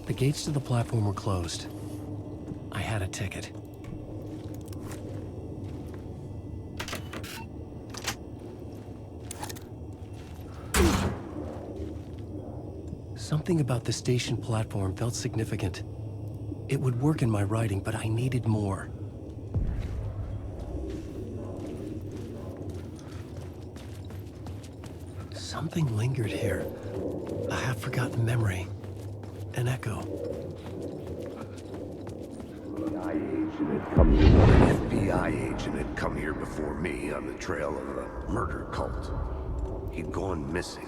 The gates to the platform were closed. I had a ticket. Something about the station platform felt significant. It would work in my writing, but I needed more. Something lingered here. A half-forgotten memory. An echo. An FBI agent had come here before me on the trail of a murder cult. He'd gone missing,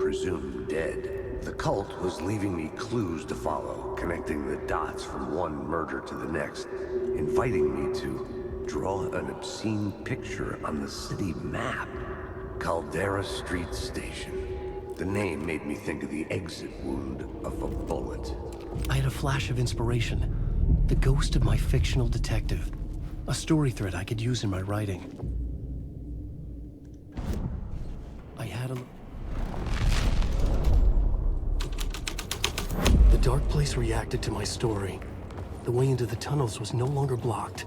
presumed dead. The cult was leaving me clues to follow, connecting the dots from one murder to the next, inviting me to draw an obscene picture on the city map. Caldera Street Station. The name made me think of the exit wound of a bullet. I had a flash of inspiration. The ghost of my fictional detective. A story thread I could use in my writing. I had a... The dark place reacted to my story. The way into the tunnels was no longer blocked.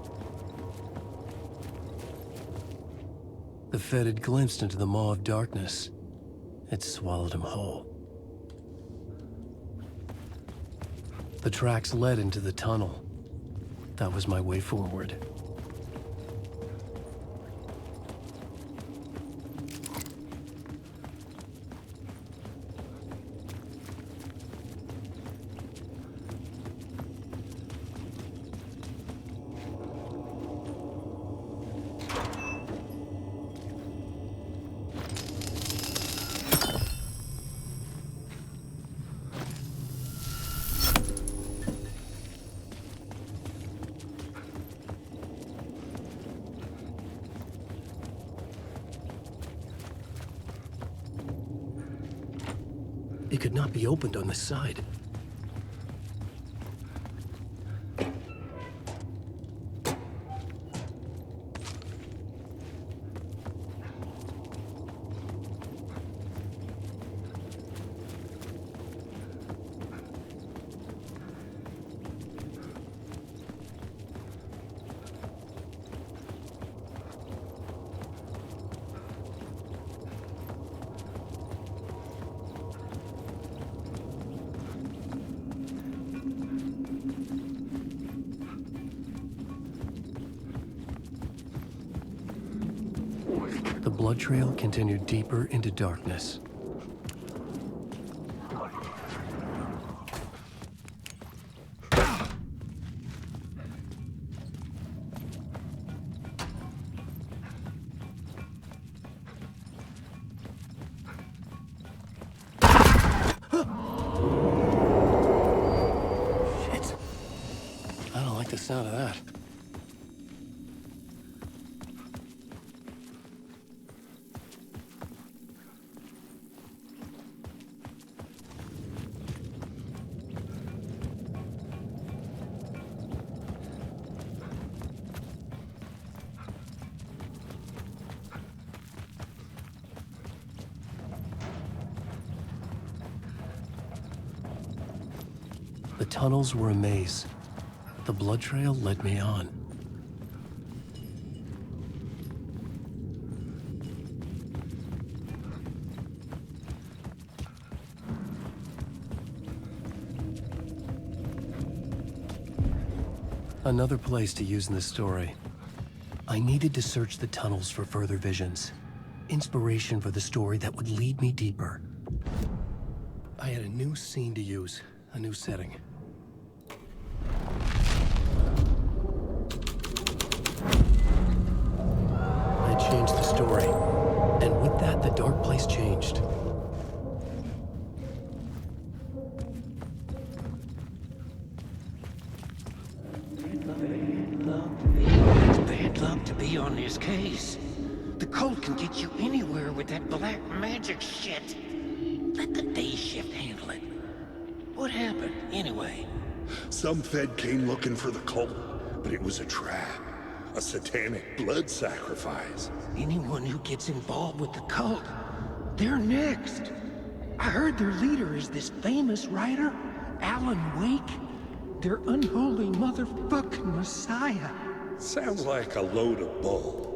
The Fed had glimpsed into the maw of darkness. It swallowed him whole. The tracks led into the tunnel. That was my way forward. It could not be opened on this side. The blood trail continued deeper into darkness. Shit. I don't like the sound of that. The tunnels were a maze. The blood trail led me on. Another place to use in the story. I needed to search the tunnels for further visions. Inspiration for the story that would lead me deeper. I had a new scene to use, a new setting. I changed the story, and with that, the dark place changed. It's bad luck to be on this case. The cult can get you anywhere with that black magic shit. Let the day shift handle it. What happened, anyway? Some Fed came looking for the cult, but it was a trap. A satanic blood sacrifice. Anyone who gets involved with the cult, they're next. I heard their leader is this famous writer, Alan Wake? Their unholy motherfucking messiah. Sounds like a load of bull.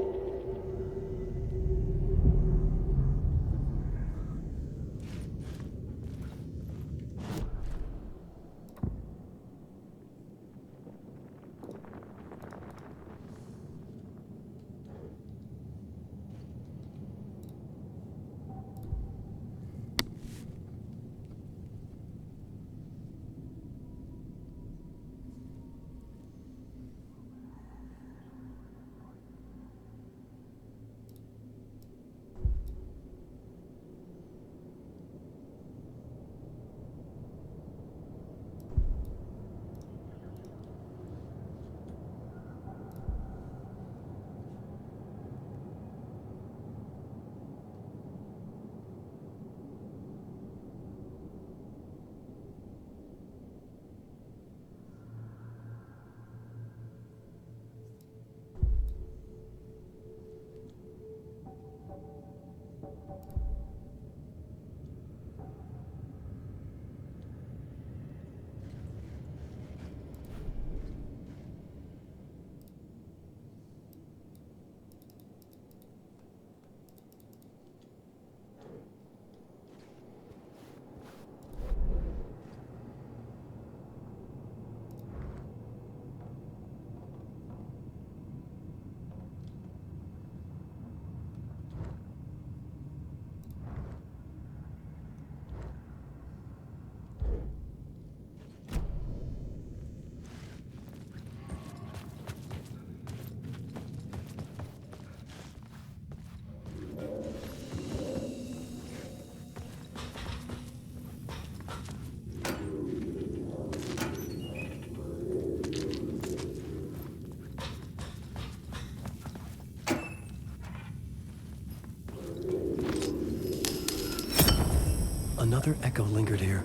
Another echo lingered here,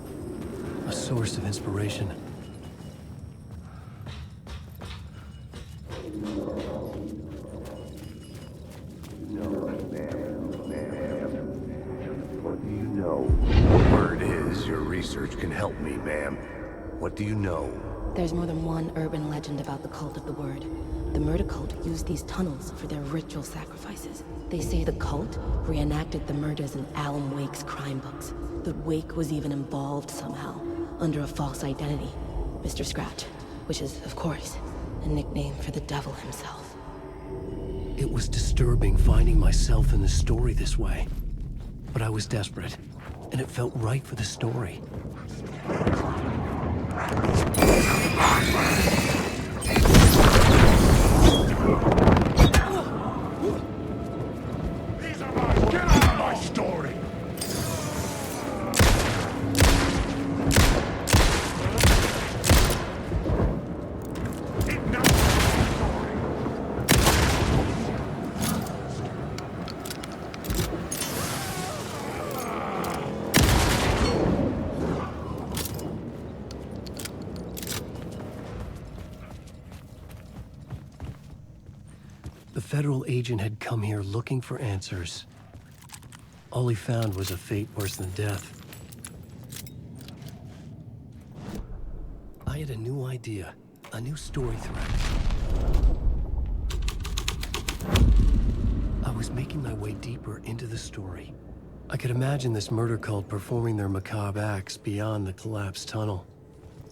a source of inspiration. What do you know? Word is your research can help me, ma'am. What do you know? There's more than one urban legend about the Cult of the Word. The murder cult used these tunnels for their ritual sacrifices. They say the cult reenacted the murders in Alan Wake's crime books. That Wake was even involved somehow, under a false identity, Mr. Scratch, which is, of course, a nickname for the devil himself. It was disturbing finding myself in the story this way. But I was desperate, and it felt right for the story. Get out of my story! The federal agent had come here looking for answers. All he found was a fate worse than death. I had a new idea, a new story thread. I was making my way deeper into the story. I could imagine this murder cult performing their macabre acts beyond the collapsed tunnel.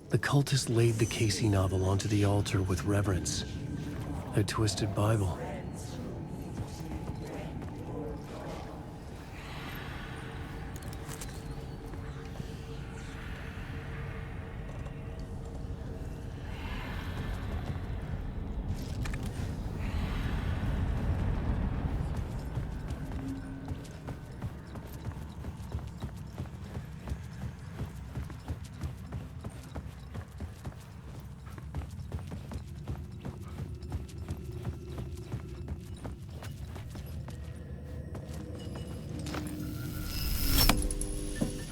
The cultists laid the Casey novel onto the altar with reverence. A twisted Bible.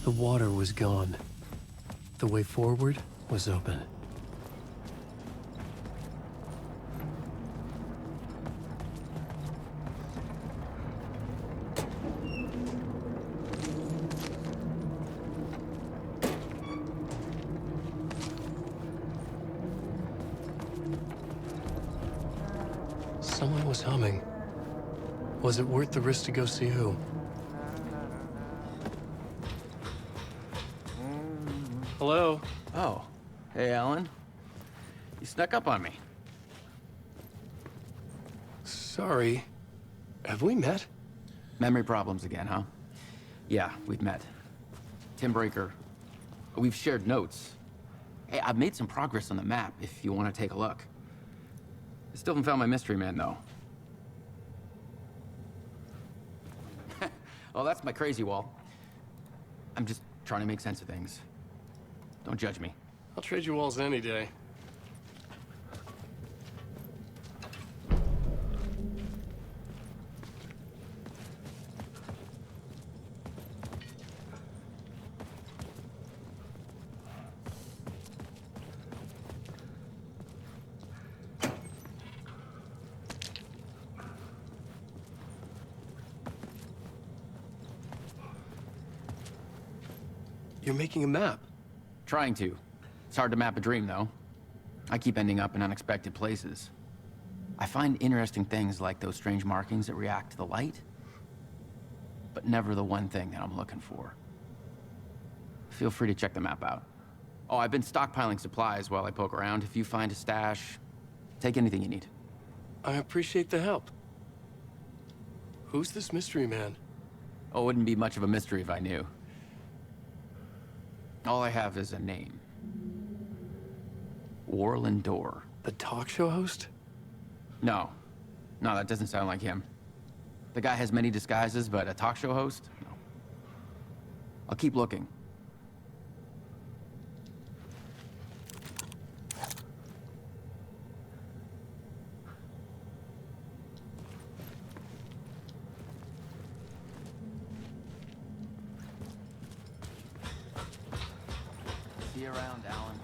The water was gone. The way forward was open. Someone was humming. Was it worth the risk to go see who? Hello? Oh. Hey, Alan. You snuck up on me. Sorry. Have we met? Memory problems again, huh? Yeah, we've met. Tim Breaker. We've shared notes. Hey, I've made some progress on the map, if you want to take a look. I still haven't found my mystery man, though. Oh, that's my crazy wall. I'm just trying to make sense of things. Don't judge me. I'll trade you walls any day. You're making a map. Trying to. It's hard to map a dream, though. I keep ending up in unexpected places. I find interesting things like those strange markings that react to the light, but never the one thing that I'm looking for. Feel free to check the map out. Oh, I've been stockpiling supplies while I poke around. If you find a stash, take anything you need. I appreciate the help. Who's this mystery man? Oh, it wouldn't be much of a mystery if I knew. All I have is a name. Warlin Door. The talk show host? No. No, that doesn't sound like him. The guy has many disguises, but a talk show host? No. I'll keep looking. See you around, Alan.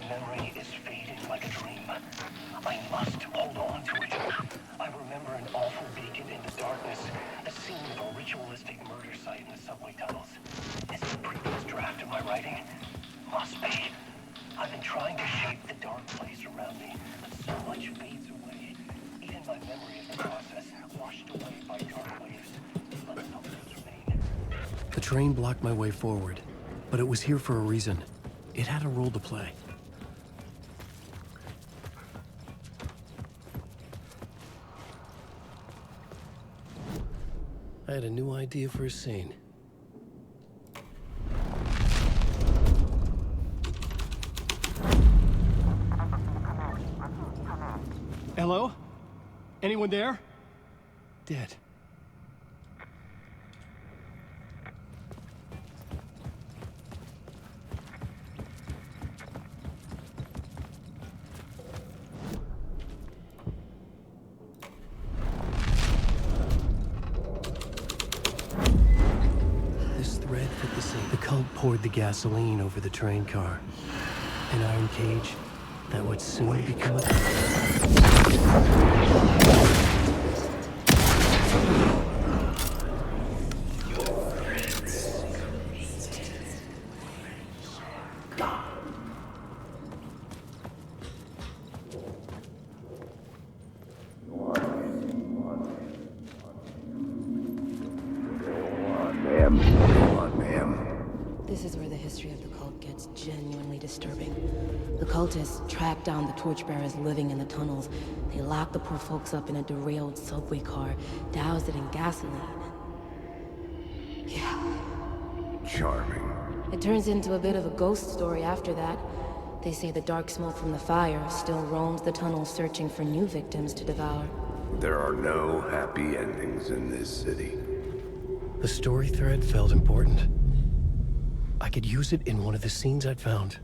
Memory is fading like a dream. I must hold on to it. I remember an awful beacon in the darkness, the scene of a ritualistic murder site in the subway tunnels. Is it the previous draft of my writing? Must be. I've been trying to shape the dark place around me, but so much fades away. Even my memory of the process, washed away by dark waves. But some things remain. The train blocked my way forward, but it was here for a reason. It had a role to play. I had a new idea for a scene. Hello? Anyone there? Dead. The cult poured the gasoline over the train car. An iron cage that would soon become a... This is where the history of the cult gets genuinely disturbing. The cultists tracked down the torchbearers living in the tunnels. They locked the poor folks up in a derailed subway car, doused it in gasoline. Yeah. Charming. It turns into a bit of a ghost story after that. They say the dark smoke from the fire still roams the tunnels searching for new victims to devour. There are no happy endings in this city. The story thread felt important. I could use it in one of the scenes I'd found.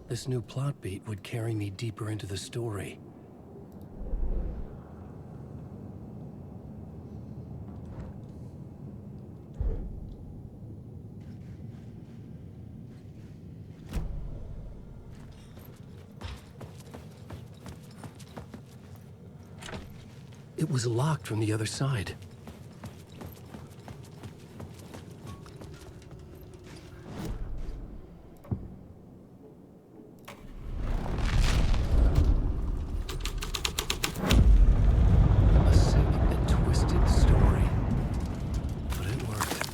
This new plot beat would carry me deeper into the story. It was locked from the other side. A sick and twisted story. But it worked.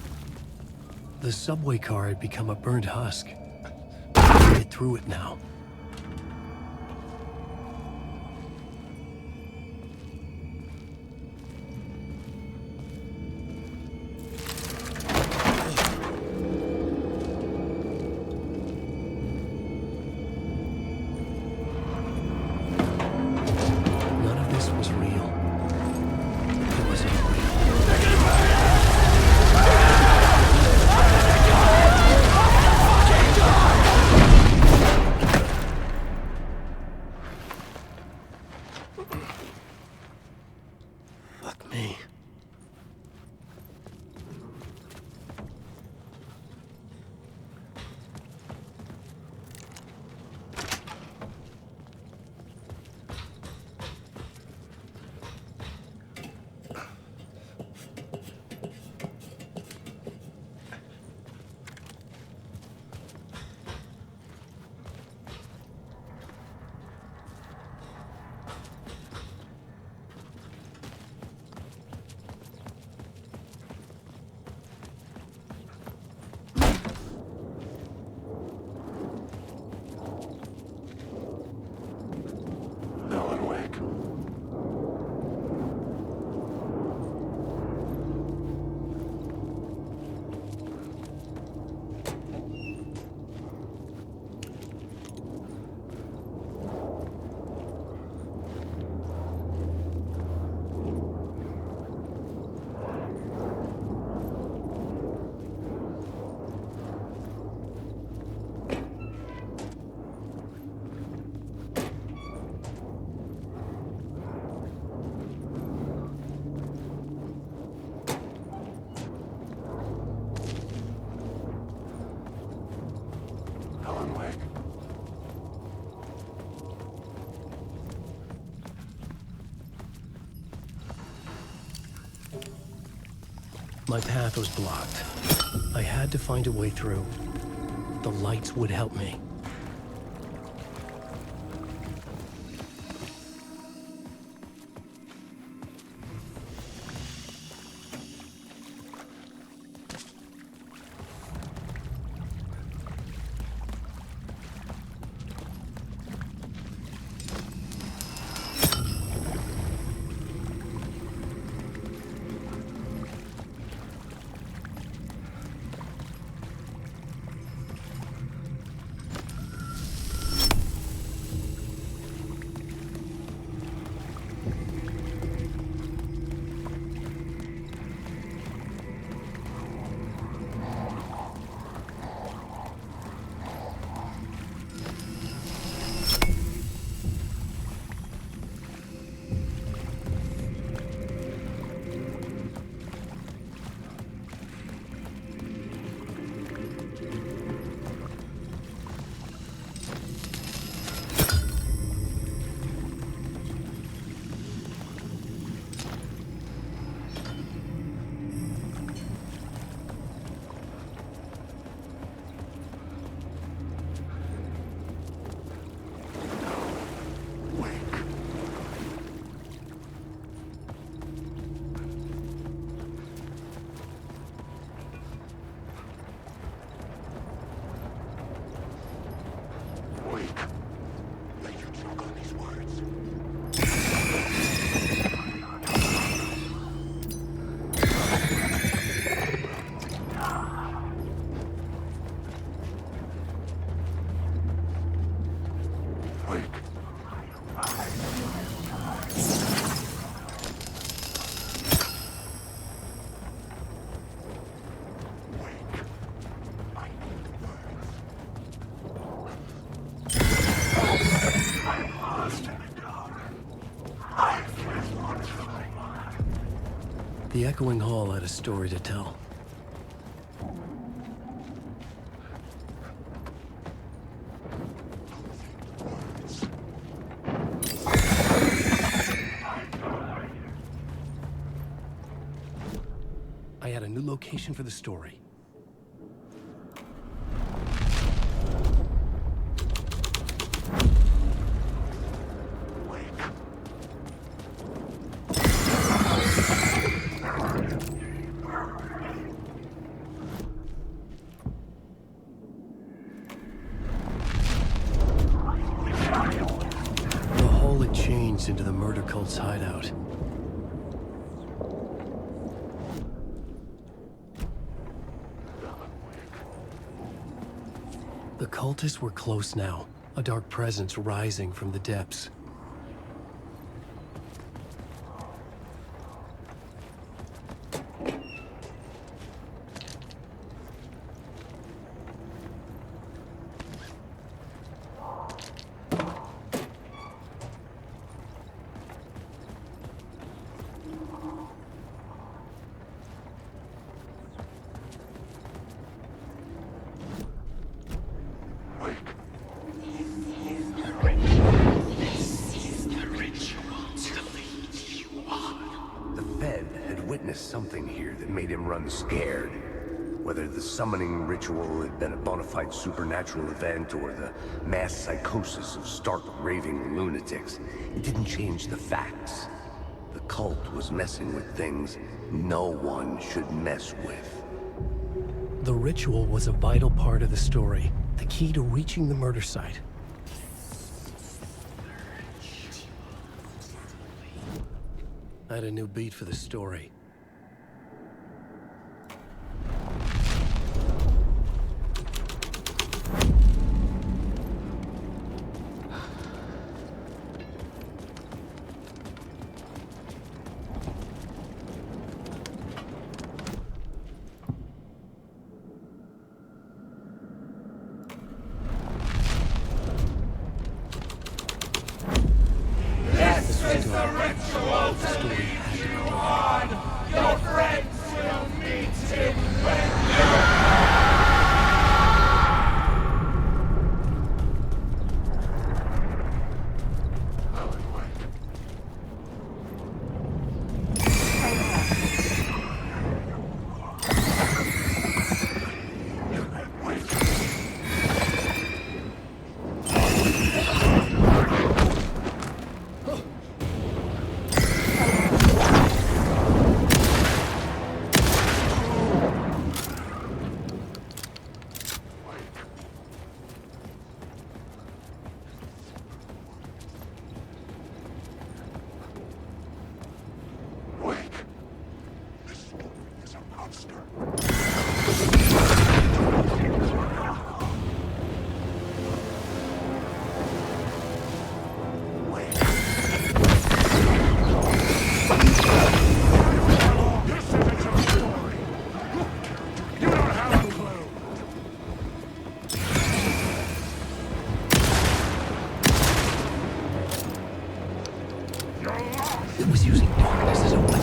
The subway car had become a burnt husk. Get through it now. None of this was real. It was unreal. Fuck me. Alan Wake. Alan Wake. My path was blocked. I had to find a way through. The lights would help me. The echoing hall had a story to tell. I had a new location for the story. The hall had changed into the murder cult's hideout. The cultists were close now, a dark presence rising from the depths. Something here that made him run scared. Whether the summoning ritual had been a bona fide supernatural event or the mass psychosis of stark raving lunatics, it didn't change the facts. The cult was messing with things no one should mess with. The ritual was a vital part of the story, the key to reaching the murder site. I had a new beat for the story. It was using darkness as a weapon.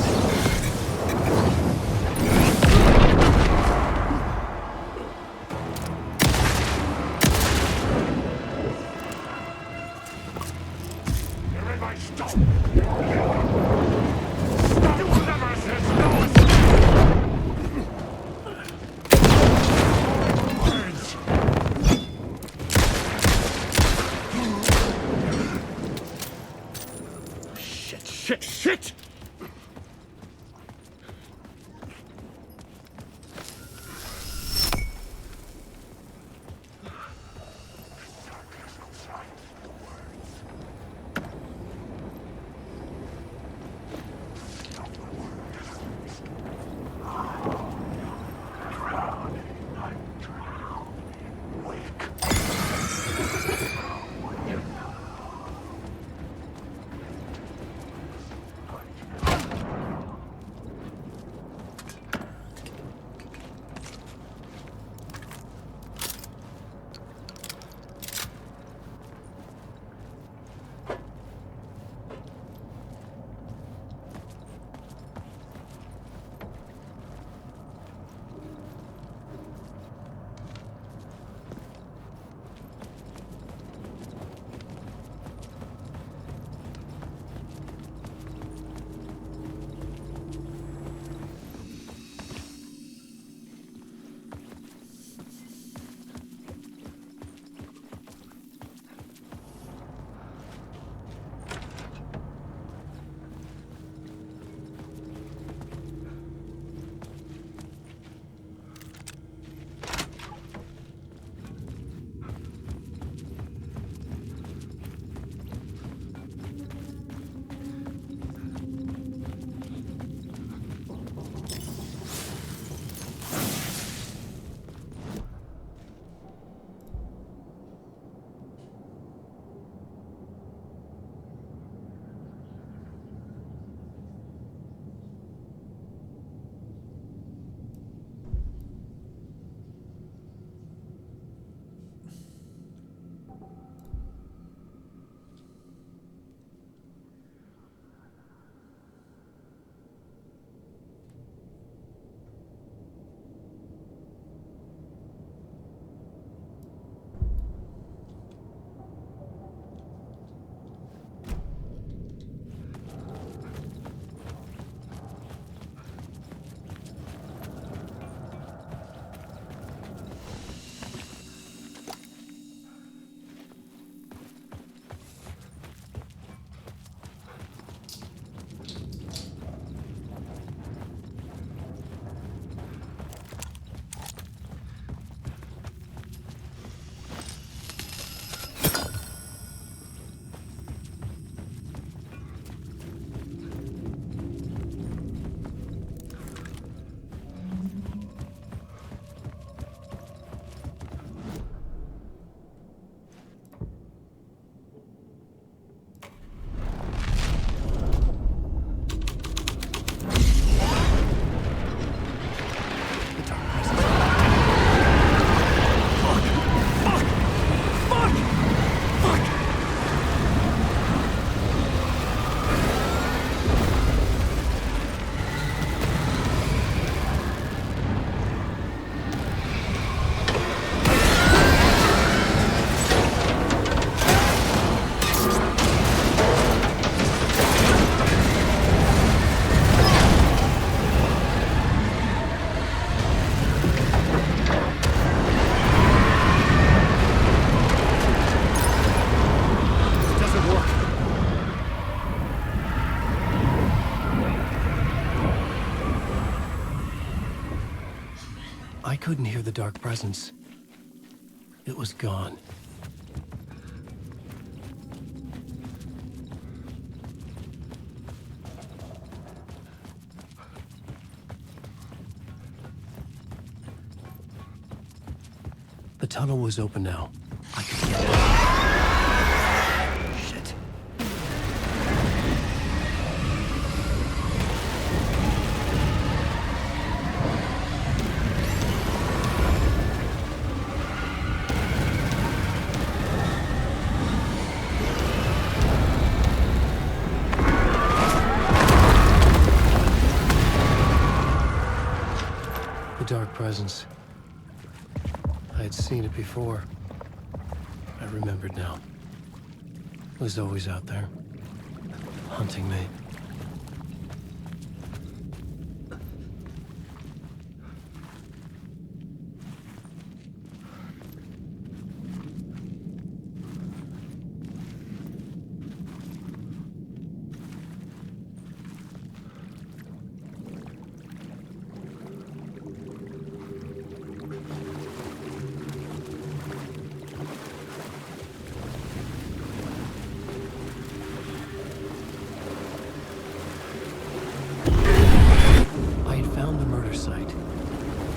Everybody stop! Stop! You will never assist! Shit! I couldn't hear the dark presence. It was gone. The tunnel was open now. I could get it. Shit. The dark presence. I had seen it before. I remembered now. It was always out there, hunting me.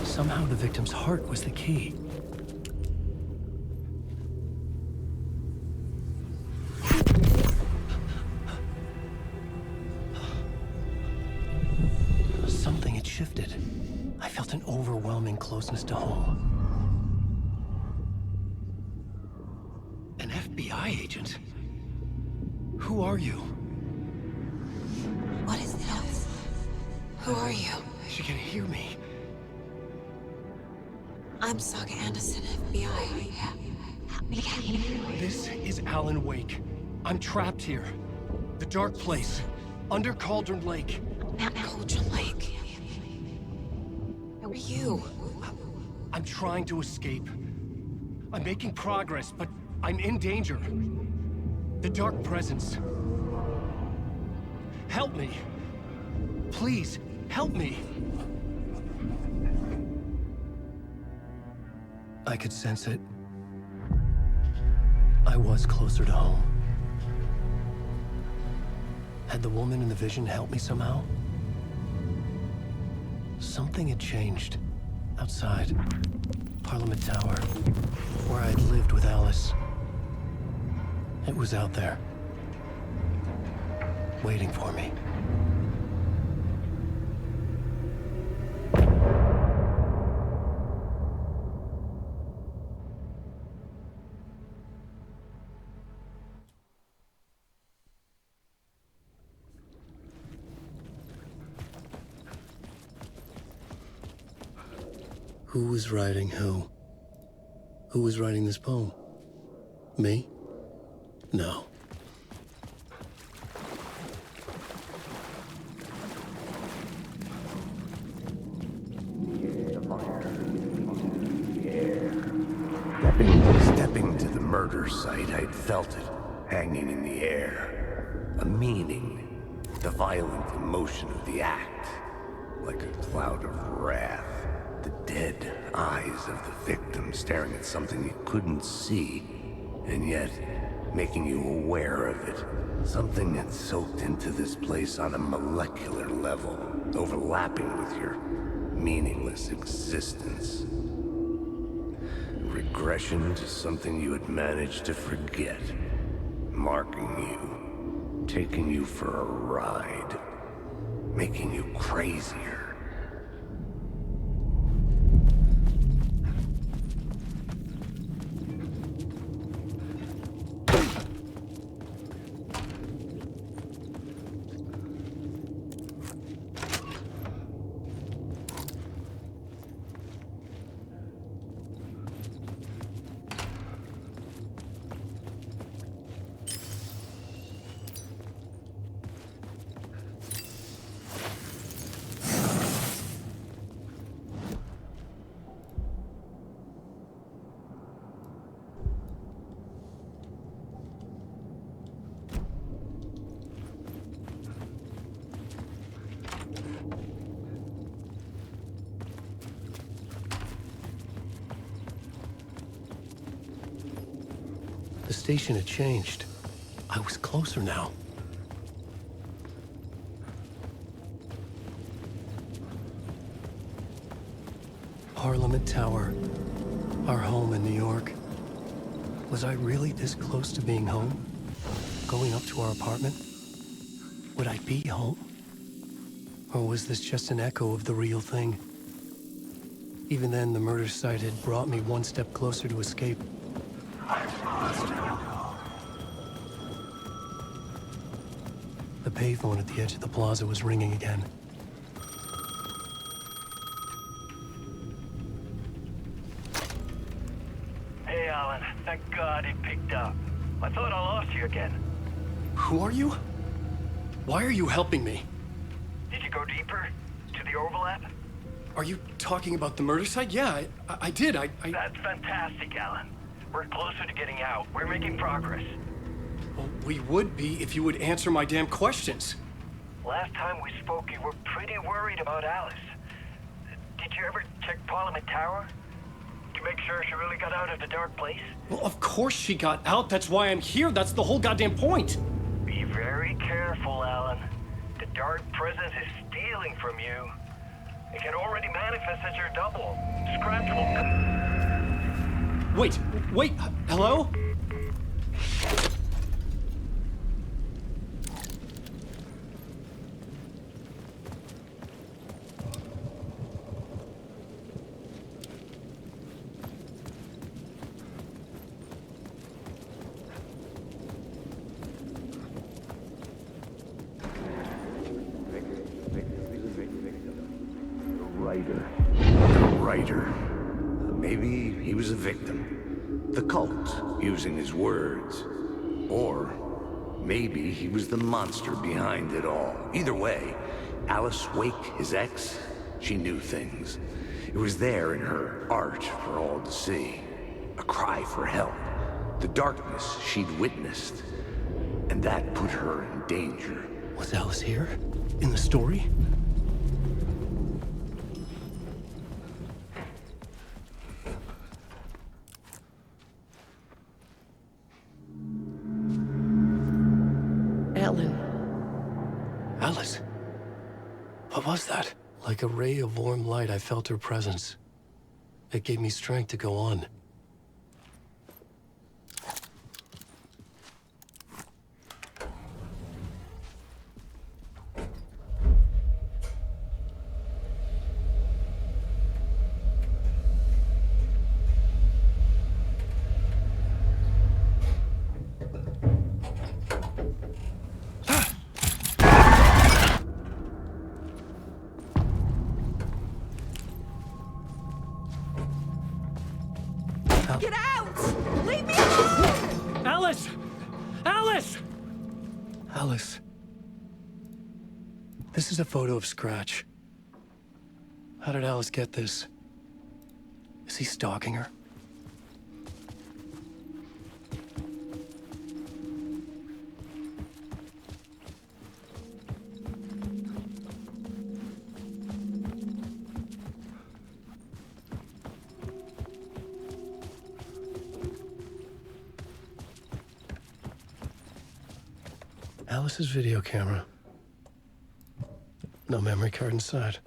Somehow the victim's heart was the key. Something had shifted. I felt an overwhelming closeness to home. An FBI agent? Who are you? What is this? Who are you? She can hear me. I'm Saga Anderson, FBI. This is Alan Wake. I'm trapped here. The dark place. Under Cauldron Lake. Cauldron Lake. Who are you? I'm trying to escape. I'm making progress, but I'm in danger. The dark presence. Help me. Please, help me. I could sense it. I was closer to home. Had the woman in the vision helped me somehow? Something had changed. Outside. Parliament Tower. Where I'd lived with Alice. It was out there. Waiting for me. Who was writing who? Who was writing this poem? Me? No. Stepping to the murder site, I'd felt it, hanging in the air. A meaning, the violent emotion of the act, like a cloud of wrath. The dead eyes of the victim staring at something you couldn't see, and yet making you aware of it. Something that soaked into this place on a molecular level, overlapping with your meaningless existence. Regression to something you had managed to forget. Marking you, taking you for a ride, making you crazier. station had changed. I was closer now. Parliament Tower. Our home in New York. Was I really this close to being home? Going up to our apartment? Would I be home? Or was this just an echo of the real thing? Even then, the murder site had brought me one step closer to escape. The payphone at the edge of the plaza was ringing again. Hey, Alan. Thank God it picked up. I thought I lost you again. Who are you? Why are you helping me? Did you go deeper? To the overlap? Are you talking about the murder site? Yeah, I did. That's fantastic, Alan. We're closer to getting out. We're making progress. Well, we would be if you would answer my damn questions. Last time we spoke, you were pretty worried about Alice. Did you ever check Parliament Tower? To make sure she really got out of the dark place? Well, of course she got out. That's why I'm here. That's the whole goddamn point. Be very careful, Alan. The dark presence is stealing from you. It can already manifest as your double. Scratch will... Wait, hello? The writer. Maybe he was a victim. The cult, using his words. Or maybe he was the monster behind it all. Either way, Alice Wake, his ex, she knew things. It was there in her art for all to see. A cry for help. The darkness she'd witnessed. And that put her in danger. Was Alice here? In the story? Alice? What was that? Like a ray of warm light, I felt her presence. It gave me strength to go on. Get out! Leave me alone! Alice! Alice! Alice. This is a photo of Scratch. How did Alice get this? Is he stalking her? Alice's video camera. No memory card inside.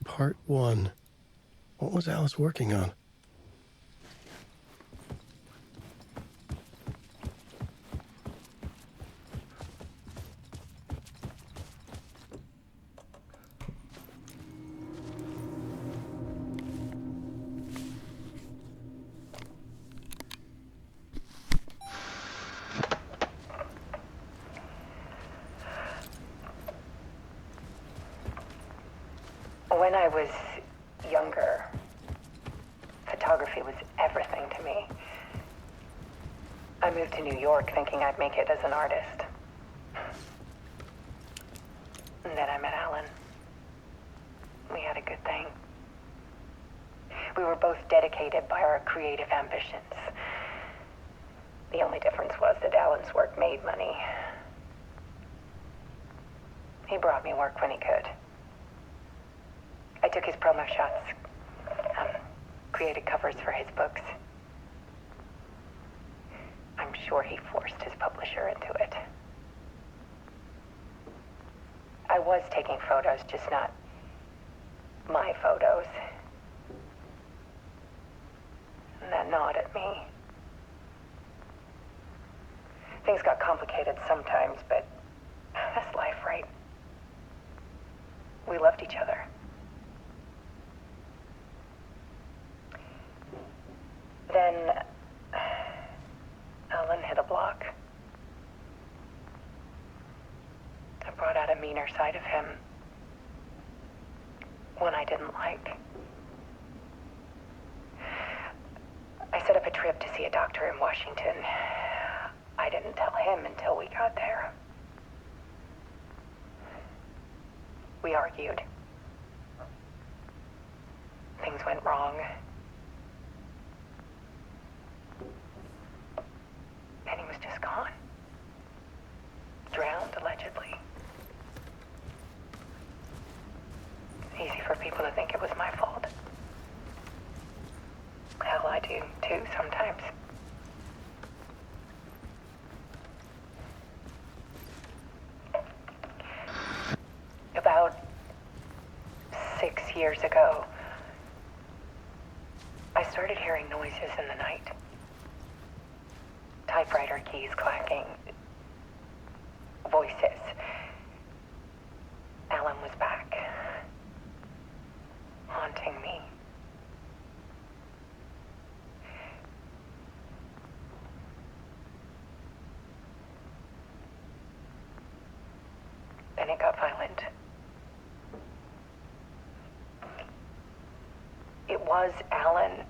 Part 1. What was Alice working on? When I was younger, photography was everything to me. I moved to New York thinking I'd make it as an artist. And then I met Alan. We had a good thing. We were both dedicated by our creative ambitions. The only difference was that Alan's work made money. He brought me work when he could. I took his promo shots, created covers for his books. I'm sure he forced his publisher into it. I was taking photos, just not my photos. And that gnawed at me. Things got complicated sometimes, but that's life, right? We loved each other. Then Alan hit a block. I brought out a meaner side of him. One I didn't like. I set up a trip to see a doctor in Washington. I didn't tell him until we got there. We argued. Things went wrong. And he was just gone. Drowned, allegedly. Easy for people to think it was my fault. Hell, I do too sometimes. About 6 years ago, I started hearing noises in the night. Typewriter keys clacking. Voices. Alan was back. Haunting me. Then it got violent. It was Alan.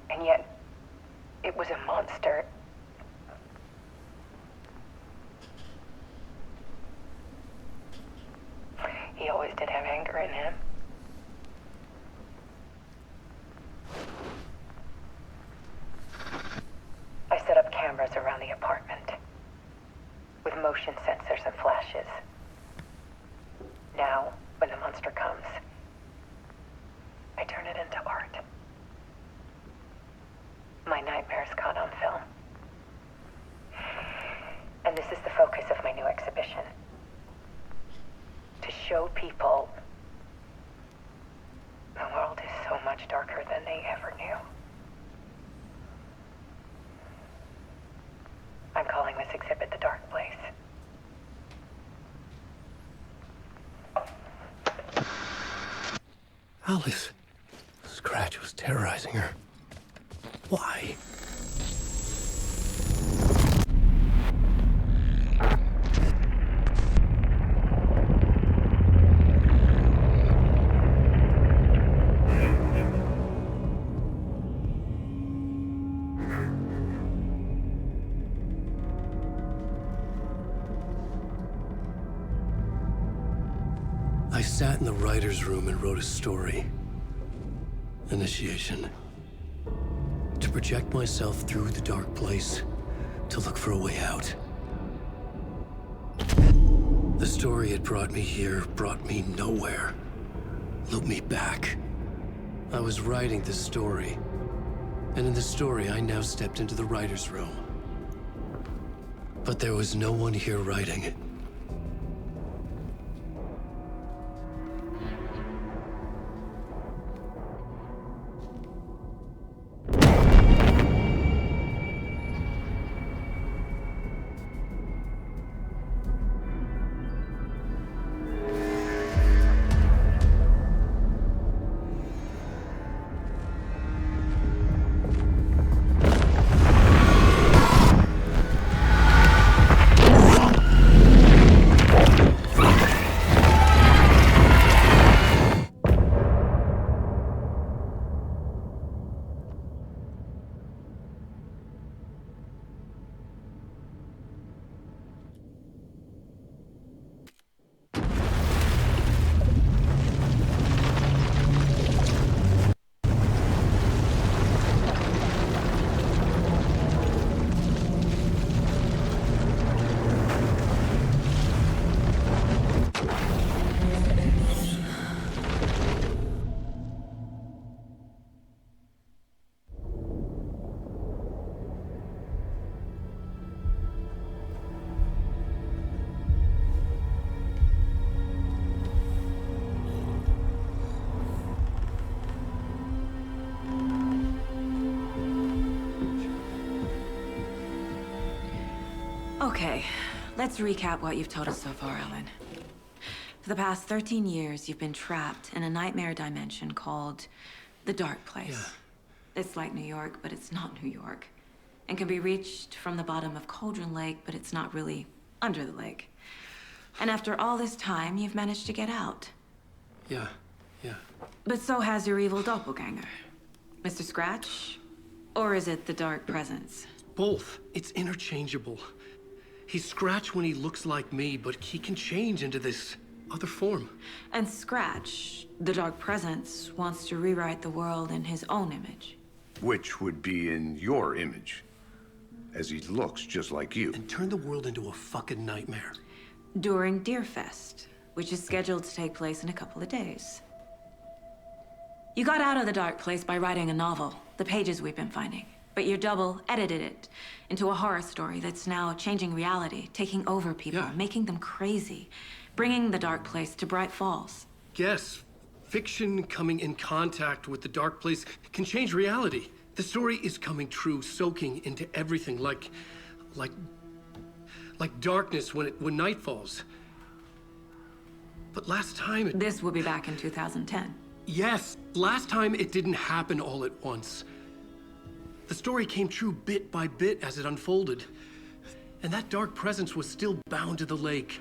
And yet, it was a monster. He always did have anger in him. I set up cameras around the apartment with motion sensors and flashes. Now, when the monster comes, I turn it into art. My nightmares caught on film. And this is the focus of my new exhibition. To show people the world is so much darker than they ever knew. I'm calling this exhibit The Dark Place. Alice. The scratch was terrorizing her. Why? I sat in the writer's room and wrote a story. Initiation. To project myself through the dark place, to look for a way out. The story had brought me here, brought me nowhere. Looped me back. I was writing the story. And in the story, I now stepped into the writer's room. But there was no one here writing it. Okay, let's recap what you've told us so far, Alan. For the past 13 years, you've been trapped in a nightmare dimension called the Dark Place. Yeah. It's like New York, but it's not New York. And can be reached from the bottom of Cauldron Lake, but it's not really under the lake. And after all this time, you've managed to get out. Yeah. But so has your evil doppelganger. Mr. Scratch? Or is it the Dark Presence? Both. It's interchangeable. He's Scratch when he looks like me, but he can change into this other form. And Scratch, the Dark Presence, wants to rewrite the world in his own image. Which would be in your image, as he looks just like you. And turn the world into a fucking nightmare. During Deerfest, which is scheduled to take place in a couple of days. You got out of the Dark Place by writing a novel, the pages we've been finding. But your double edited it into a horror story that's now changing reality, taking over people, making them crazy, bringing the Dark Place to Bright Falls. Yes, fiction coming in contact with the Dark Place can change reality. The story is coming true, soaking into everything like darkness when night falls. But last time This will be back in 2010. Yes, last time it didn't happen all at once. The story came true bit by bit as it unfolded. And that dark presence was still bound to the lake.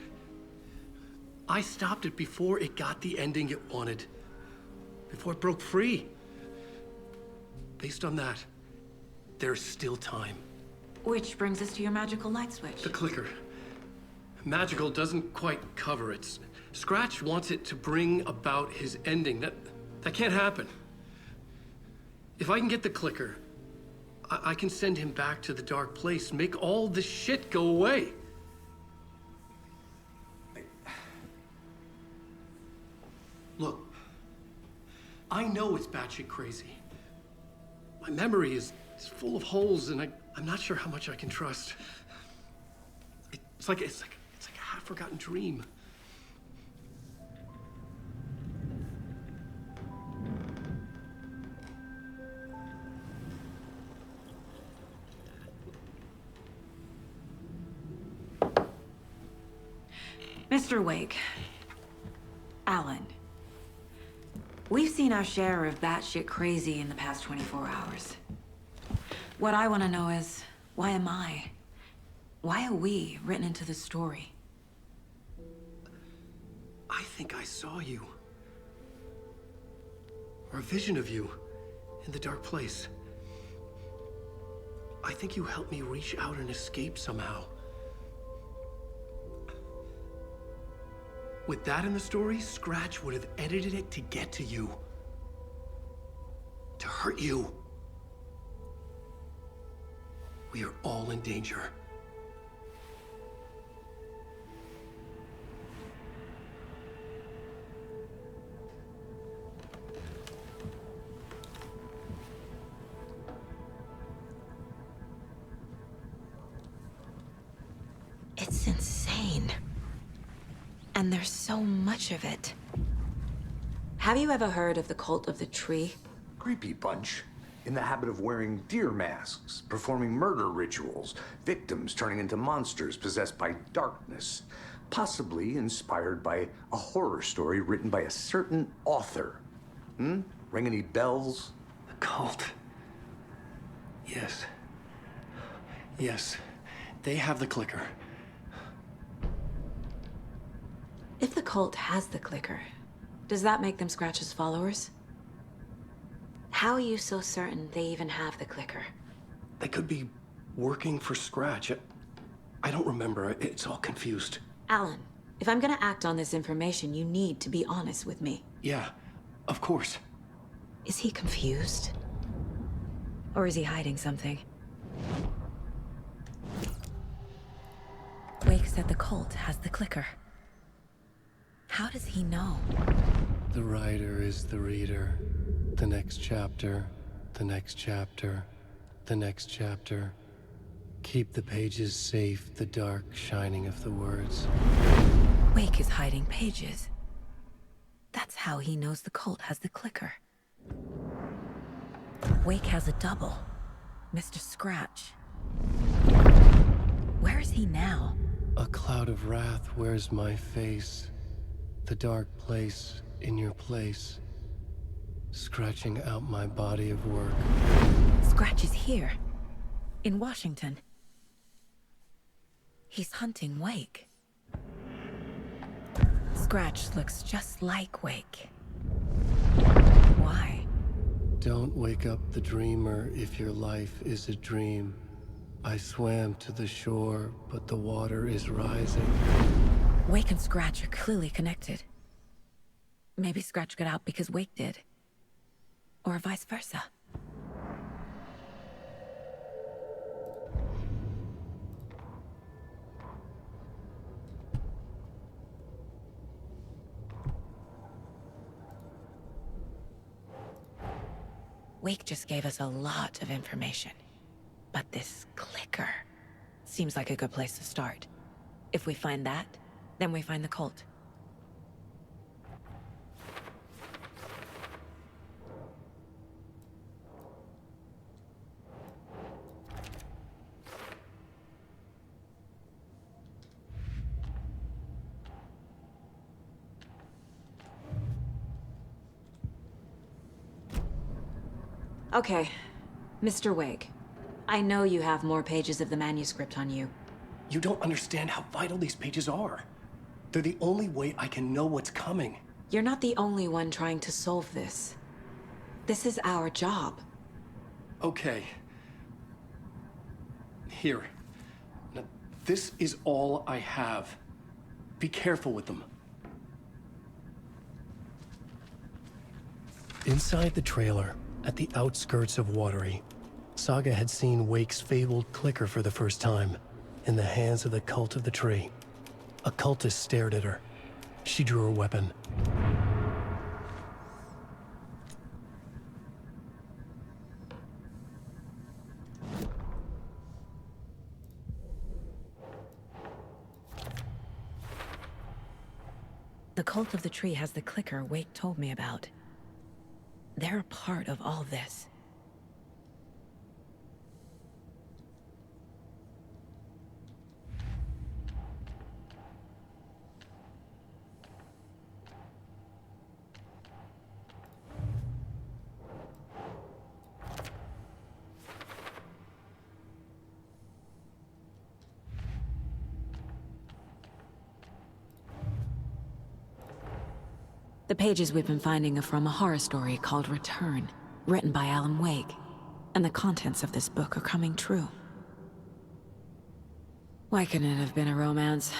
I stopped it before it got the ending it wanted. Before it broke free. Based on that, there's still time. Which brings us to your magical light switch. The clicker. Magical doesn't quite cover it. Scratch wants it to bring about his ending. That can't happen. If I can get the clicker, I can send him back to the Dark Place, make all this shit go away. Look, I know it's batshit crazy. My memory is full of holes, and I'm not sure how much I can trust. It's like a half-forgotten dream. Mr. Wake, Alan, we've seen our share of batshit crazy in the past 24 hours. What I want to know is, why am I? Why are we written into the story? I think I saw you. Or a vision of you in the Dark Place. I think you helped me reach out and escape somehow. With that in the story, Scratch would have edited it to get to you. To hurt you. We are all in danger. It's insane. And there's so much of it. Have you ever heard of the Cult of the Tree? Creepy bunch. In the habit of wearing deer masks, performing murder rituals, victims turning into monsters possessed by darkness. Possibly inspired by a horror story written by a certain author. Ring any bells? The cult. Yes. Yes. They have the clicker. If the cult has the clicker, does that make them Scratch's followers? How are you so certain they even have the clicker? They could be working for Scratch. I don't remember. It's all confused. Alan, if I'm gonna act on this information, you need to be honest with me. Yeah, of course. Is he confused? Or is he hiding something? Wake said the cult has the clicker. How does he know? The writer is the reader. The next chapter, the next chapter, the next chapter. Keep the pages safe, the dark shining of the words. Wake is hiding pages. That's how he knows the cult has the clicker. Wake has a double. Mr. Scratch. Where is he now? A cloud of wrath wears my face. The dark place in your place. Scratching out my body of work. Scratch is here. In Washington. He's hunting Wake. Scratch looks just like Wake. Why? Don't wake up the dreamer if your life is a dream. I swam to the shore, but the water is rising. Wake and Scratch are clearly connected. Maybe Scratch got out because Wake did. Or vice versa. Wake just gave us a lot of information. But this clicker seems like a good place to start. If we find that, then we find the cult. Okay, Mr. Wake. I know you have more pages of the manuscript on you. You don't understand how vital these pages are. They're the only way I can know what's coming. You're not the only one trying to solve this. This is our job. Okay. Here. Now, this is all I have. Be careful with them. Inside the trailer, at the outskirts of Watery, Saga had seen Wake's fabled clicker for the first time, in the hands of the Cult of the Tree. A cultist stared at her. She drew her weapon. The Cult of the Tree has the clicker Wake told me about. They're a part of all this. The pages we've been finding are from a horror story called Return, written by Alan Wake. And the contents of this book are coming true. Why couldn't it have been a romance?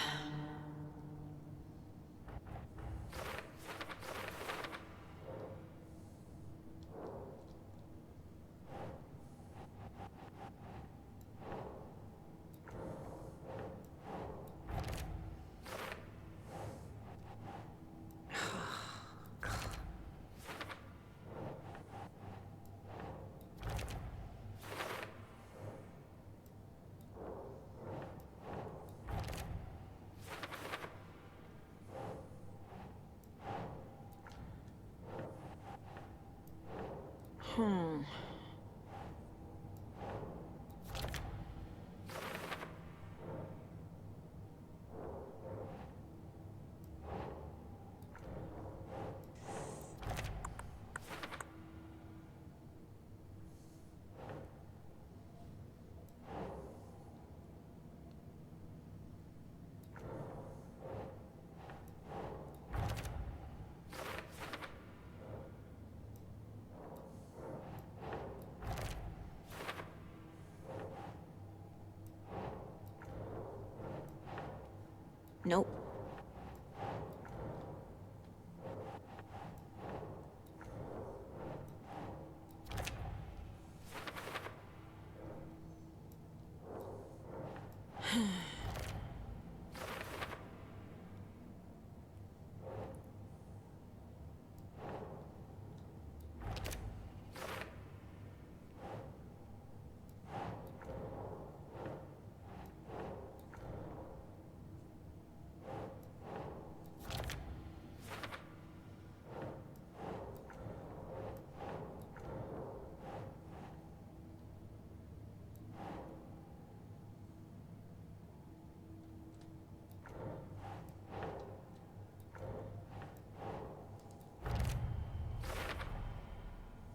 Nope.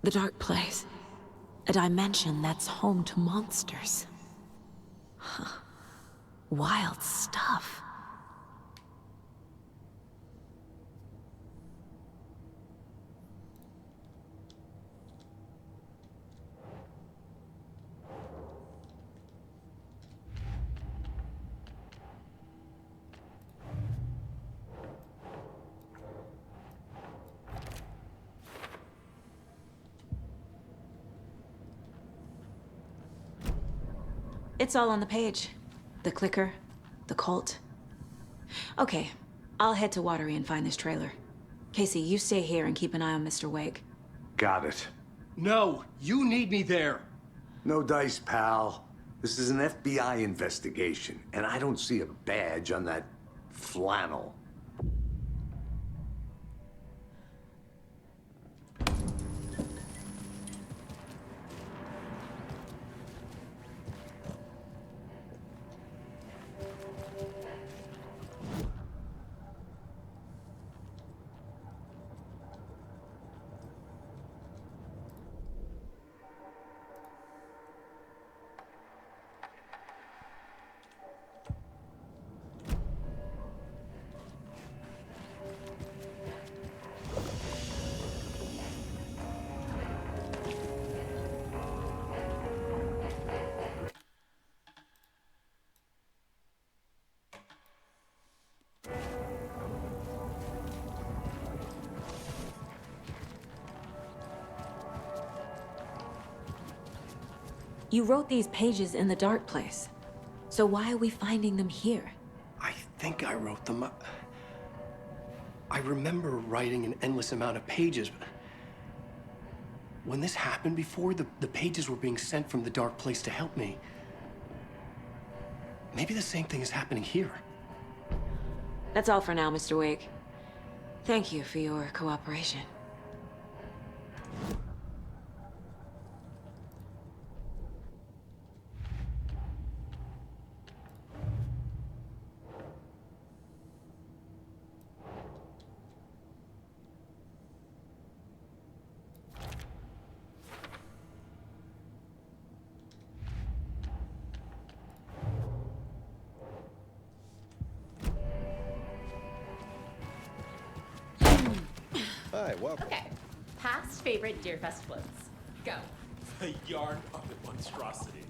The dark place. A dimension that's home to monsters. Huh. Wild stuff. It's all on the page. The clicker, the cult. Okay, I'll head to Watery and find this trailer. Casey, you stay here and keep an eye on Mr. Wake. Got it. No, you need me there. No dice, pal. This is an FBI investigation, and I don't see a badge on that flannel. You wrote these pages in the dark place. So why are we finding them here? I think I wrote them up. I remember writing an endless amount of pages, but when this happened before, the pages were being sent from the dark place to help me. Maybe the same thing is happening here. That's all for now, Mr. Wake. Thank you for your cooperation. Hi, welcome. Okay. Past favorite Deerfest floats. Go. The yarn puppet monstrosity.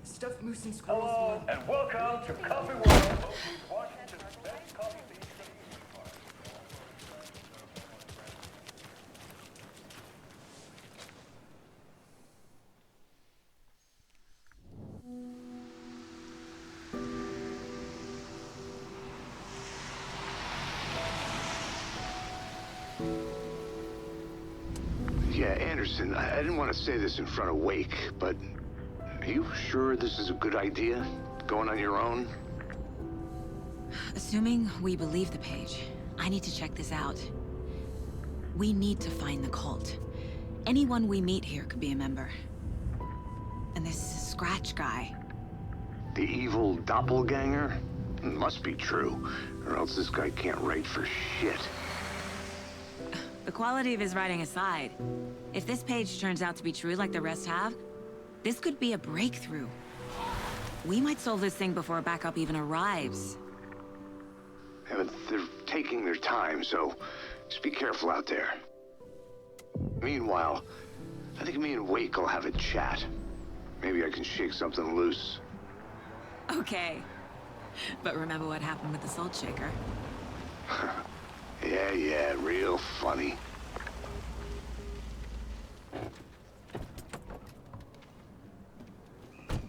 Stuffed moose and squirrels. Hello, and welcome to Coffee World, Washington's best coffee bean. Yeah, Anderson, I didn't want to say this in front of Wake, but are you sure this is a good idea? Going on your own? Assuming we believe the page, I need to check this out. We need to find the cult. Anyone we meet here could be a member. And this Scratch guy. The evil doppelganger? Must be true, or else this guy can't write for shit. The quality of his writing aside, if this page turns out to be true like the rest have, this could be a breakthrough. We might solve this thing before backup even arrives. Yeah, but they're taking their time, so just be careful out there. Meanwhile, I think me and Wake will have a chat. Maybe I can shake something loose. Okay. But remember what happened with the salt shaker? Yeah, real funny.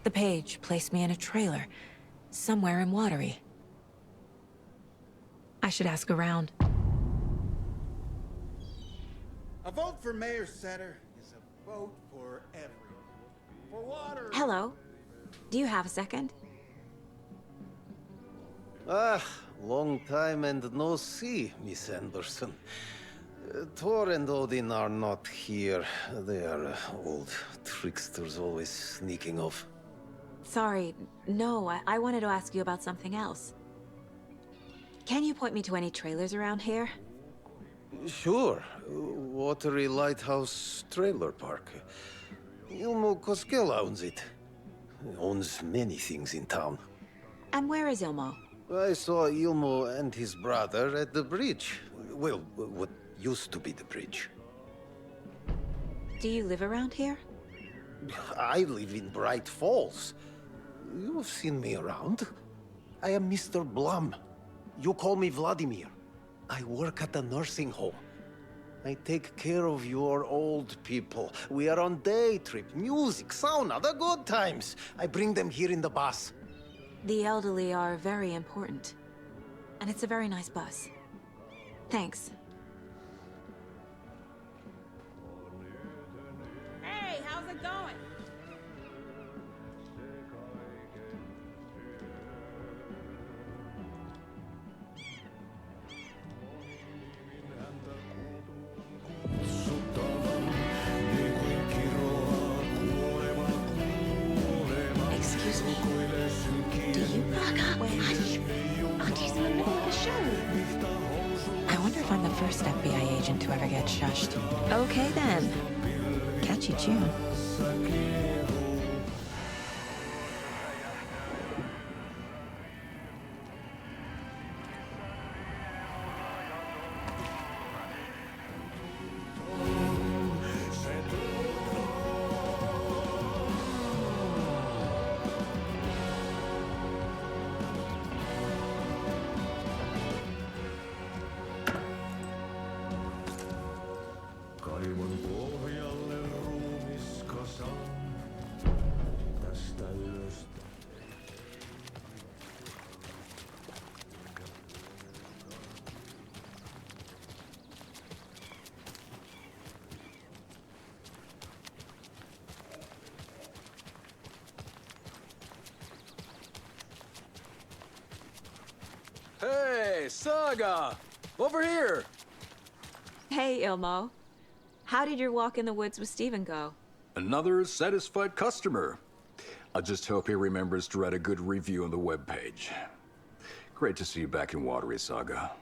The page placed me in a trailer, somewhere in Watery. I should ask around. A vote for Mayor Setter is a vote for everyone. For water. Hello. Do you have a second? Long time and no see, Miss Anderson. Thor and Odin are not here. They are old tricksters always sneaking off. Sorry, no, I wanted to ask you about something else. Can you point me to any trailers around here? Sure. Watery Lighthouse Trailer Park. Ilmo Koskela owns it. Owns many things in town. And where is Ilmo? I saw Ilmo and his brother at the bridge. Well, what used to be the bridge. Do you live around here? I live in Bright Falls. You've seen me around. I am Mr. Blum. You call me Vladimir. I work at a nursing home. I take care of your old people. We are on day trip, music, sauna, the good times. I bring them here in the bus. The elderly are very important. And it's a very nice bus. Thanks. Hey, how's it going? Excuse me. Do you back up? Wait, hush. Auntie's in the middle of the show. I wonder if I'm the first FBI agent to ever get shushed. Okay then. Catchy tune. Hey, Saga! Over here! Hey, Ilmo. How did your walk in the woods with Steven go? Another satisfied customer. I just hope he remembers to write a good review on the webpage. Great to see you back in Watery, Saga.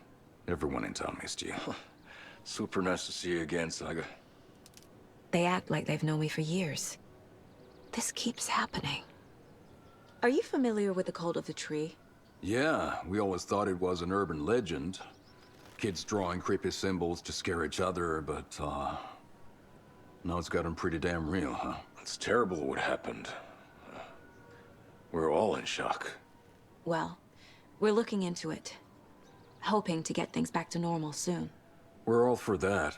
Everyone in town missed you. Super nice to see you again, Saga. They act like they've known me for years. This keeps happening. Are you familiar with the Cult of the Tree? Yeah, we always thought it was an urban legend. Kids drawing creepy symbols to scare each other, but, now it's gotten pretty damn real, huh? It's terrible what happened. We're all in shock. Well, we're looking into it. Hoping to get things back to normal soon. We're all for that.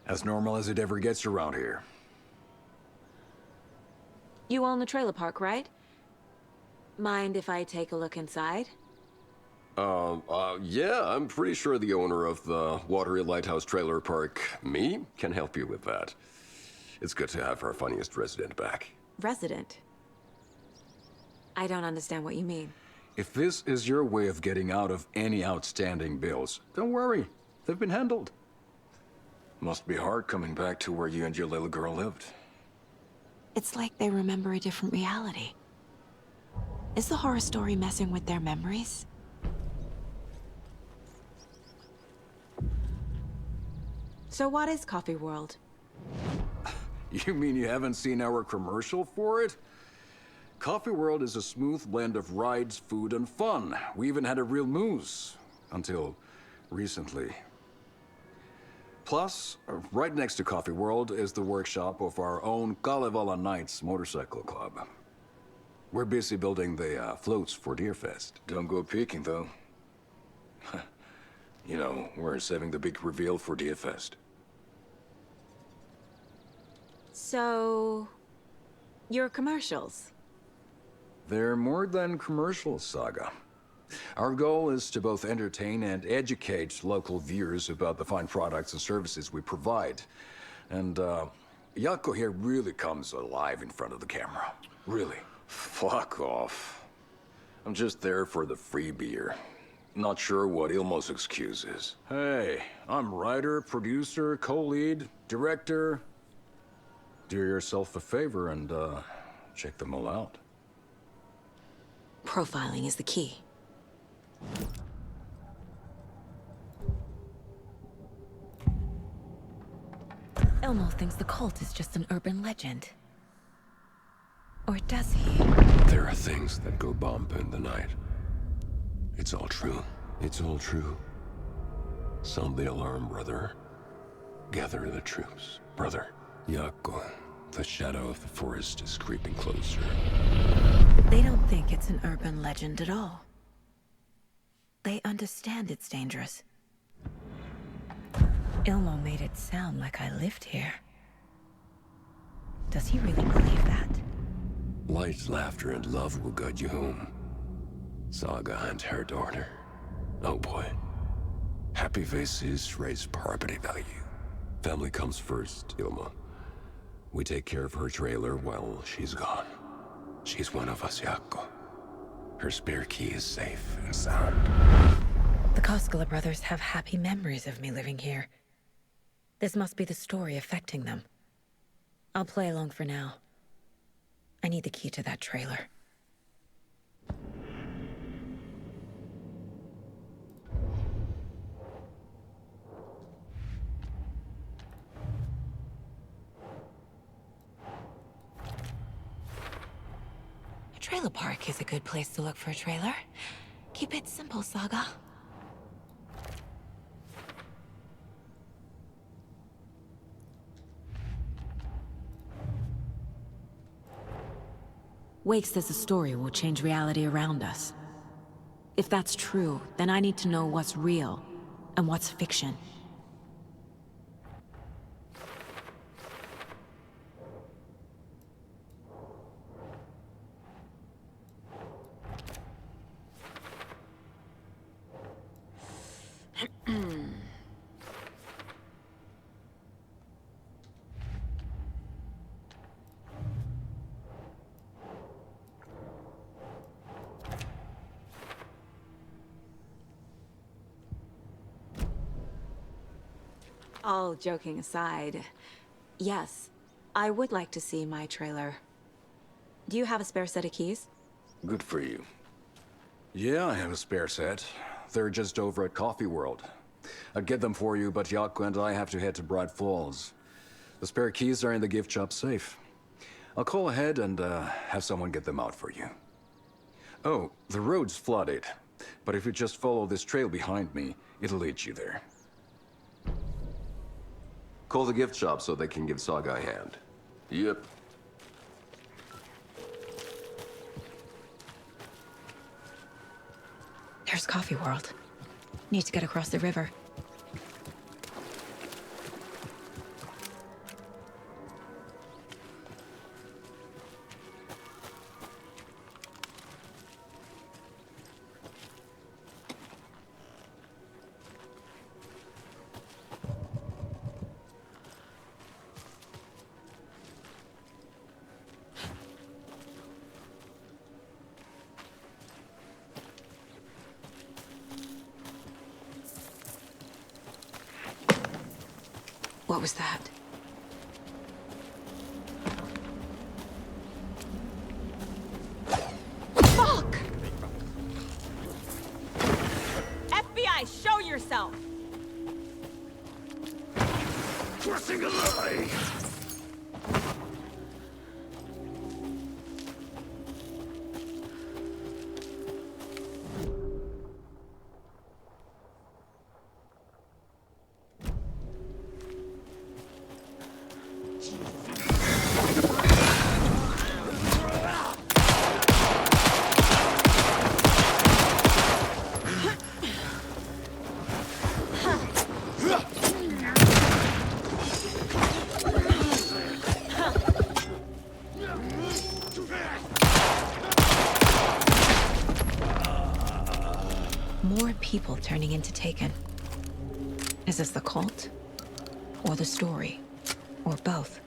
As normal as it ever gets around here. You own the trailer park, right? Mind if I take a look inside? Yeah, I'm pretty sure the owner of the Watery Lighthouse Trailer Park, me, can help you with that. It's good to have our funniest resident back. Resident? I don't understand what you mean. If this is your way of getting out of any outstanding bills, don't worry. They've been handled. Must be hard coming back to where you and your little girl lived. It's like they remember a different reality. Is the horror story messing with their memories? So what is Coffee World? You mean you haven't seen our commercial for it? Coffee World is a smooth blend of rides, food, and fun. We even had a real moose. Until recently. Plus, right next to Coffee World is the workshop of our own Kalevala Knights motorcycle club. We're busy building the floats for Deerfest. Don't go peeking, though. You know, we're saving the big reveal for Deerfest. So... your commercials? They're more than commercials, Saga. Our goal is to both entertain and educate local viewers about the fine products and services we provide. And, Yako here really comes alive in front of the camera. Really. Fuck off. I'm just there for the free beer. Not sure what Ilmo's excuse is. Hey, I'm writer, producer, co-lead, director. Do yourself a favor and, check them all out. Profiling is the key. Elmo thinks the cult is just an urban legend. Or does he? There are things that go bump in the night. It's all true. It's all true. Sound the alarm, brother. Gather the troops, brother. Yako, the shadow of the forest is creeping closer. They don't think it's an urban legend at all. They understand it's dangerous. Ilmo made it sound like I lived here. Does he really believe that? Light, laughter, and love will guide you home. Saga and her daughter. Oh boy. Happy faces raise property value. Family comes first, Ilma. We take care of her trailer while she's gone. She's one of us, Yako. Her spare key is safe and sound. The Koskela brothers have happy memories of me living here. This must be the story affecting them. I'll play along for now. I need the key to that trailer. A trailer park is a good place to look for a trailer. Keep it simple, Saga. Wake says the story will change reality around us. If that's true, then I need to know what's real and what's fiction. All joking aside, yes, I would like to see my trailer. Do you have a spare set of keys? Good for you. Yeah, I have a spare set. They're just over at Coffee World. I'd get them for you, but Yako and I have to head to Bright Falls. The spare keys are in the gift shop safe. I'll call ahead and have someone get them out for you. Oh, the road's flooded, but if you just follow this trail behind me, it'll lead you there. Call the gift shop so they can give Saga a hand. Yep. There's Coffee World. Need to get across the river. What was that? Fuck! FBI, show yourself! Crossing a lie! More people turning into Taken. Is this the cult? Or the story? Or both?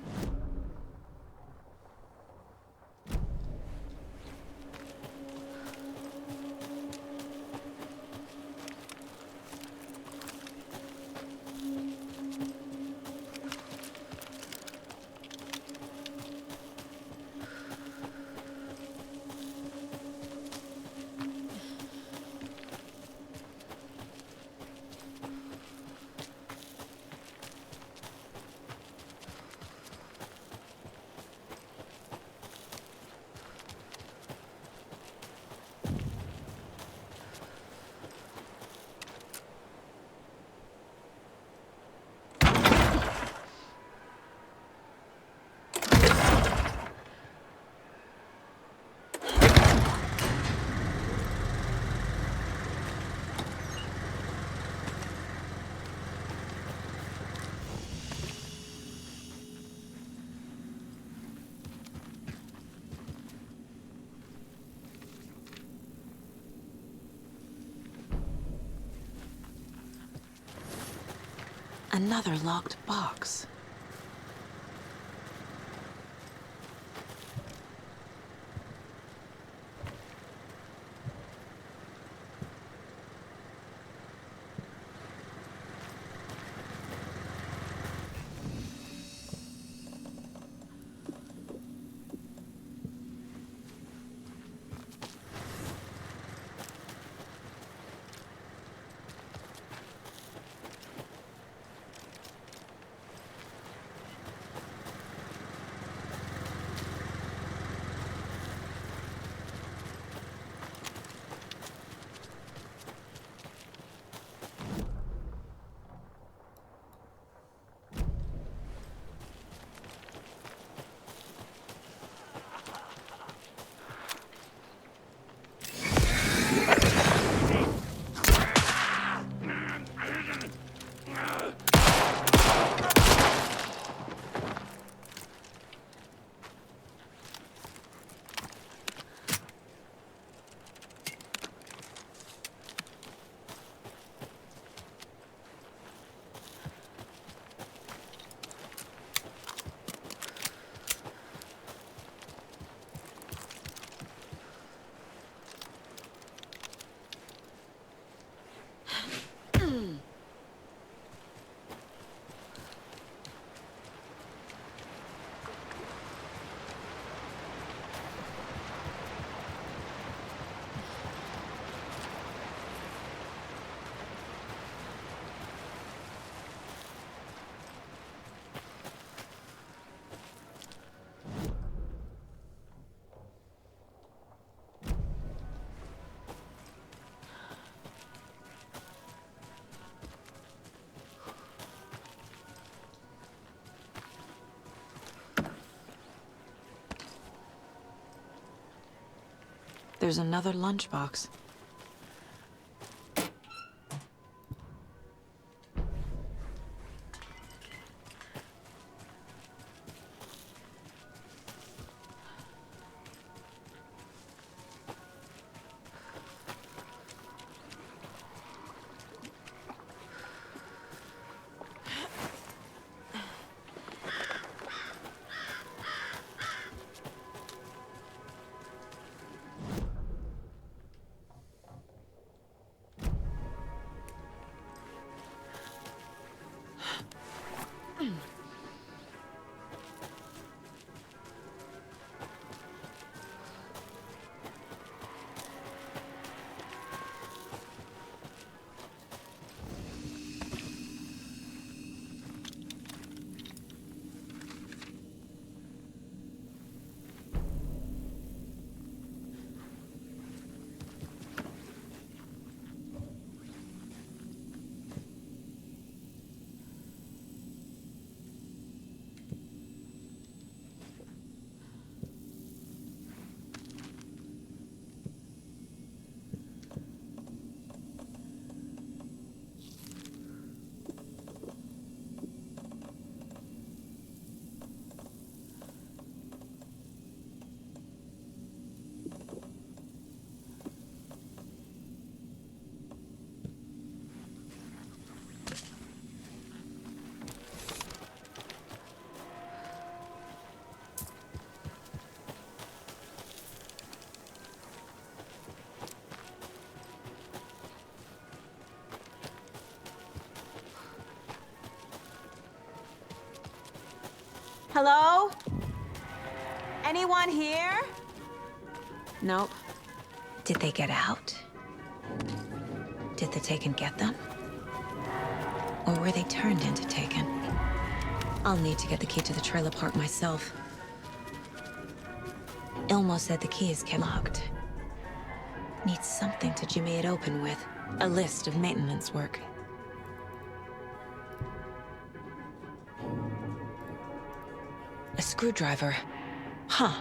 Another locked box. There's another lunchbox. Hello? Anyone here? Nope. Did they get out? Did the Taken get them? Or were they turned into Taken? I'll need to get the key to the trailer park myself. Ilmo said the key is kept locked. Need something to jimmy it open with. A list of maintenance work. A screwdriver. Huh.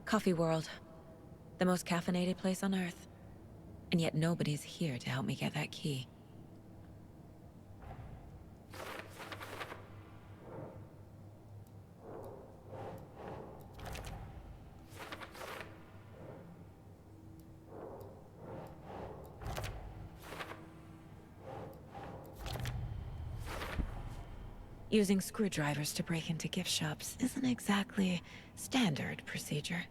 Coffee World. The most caffeinated place on Earth. And yet nobody's here to help me get that key. Using screwdrivers to break into gift shops isn't exactly standard procedure.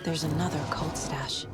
There's another cult stash.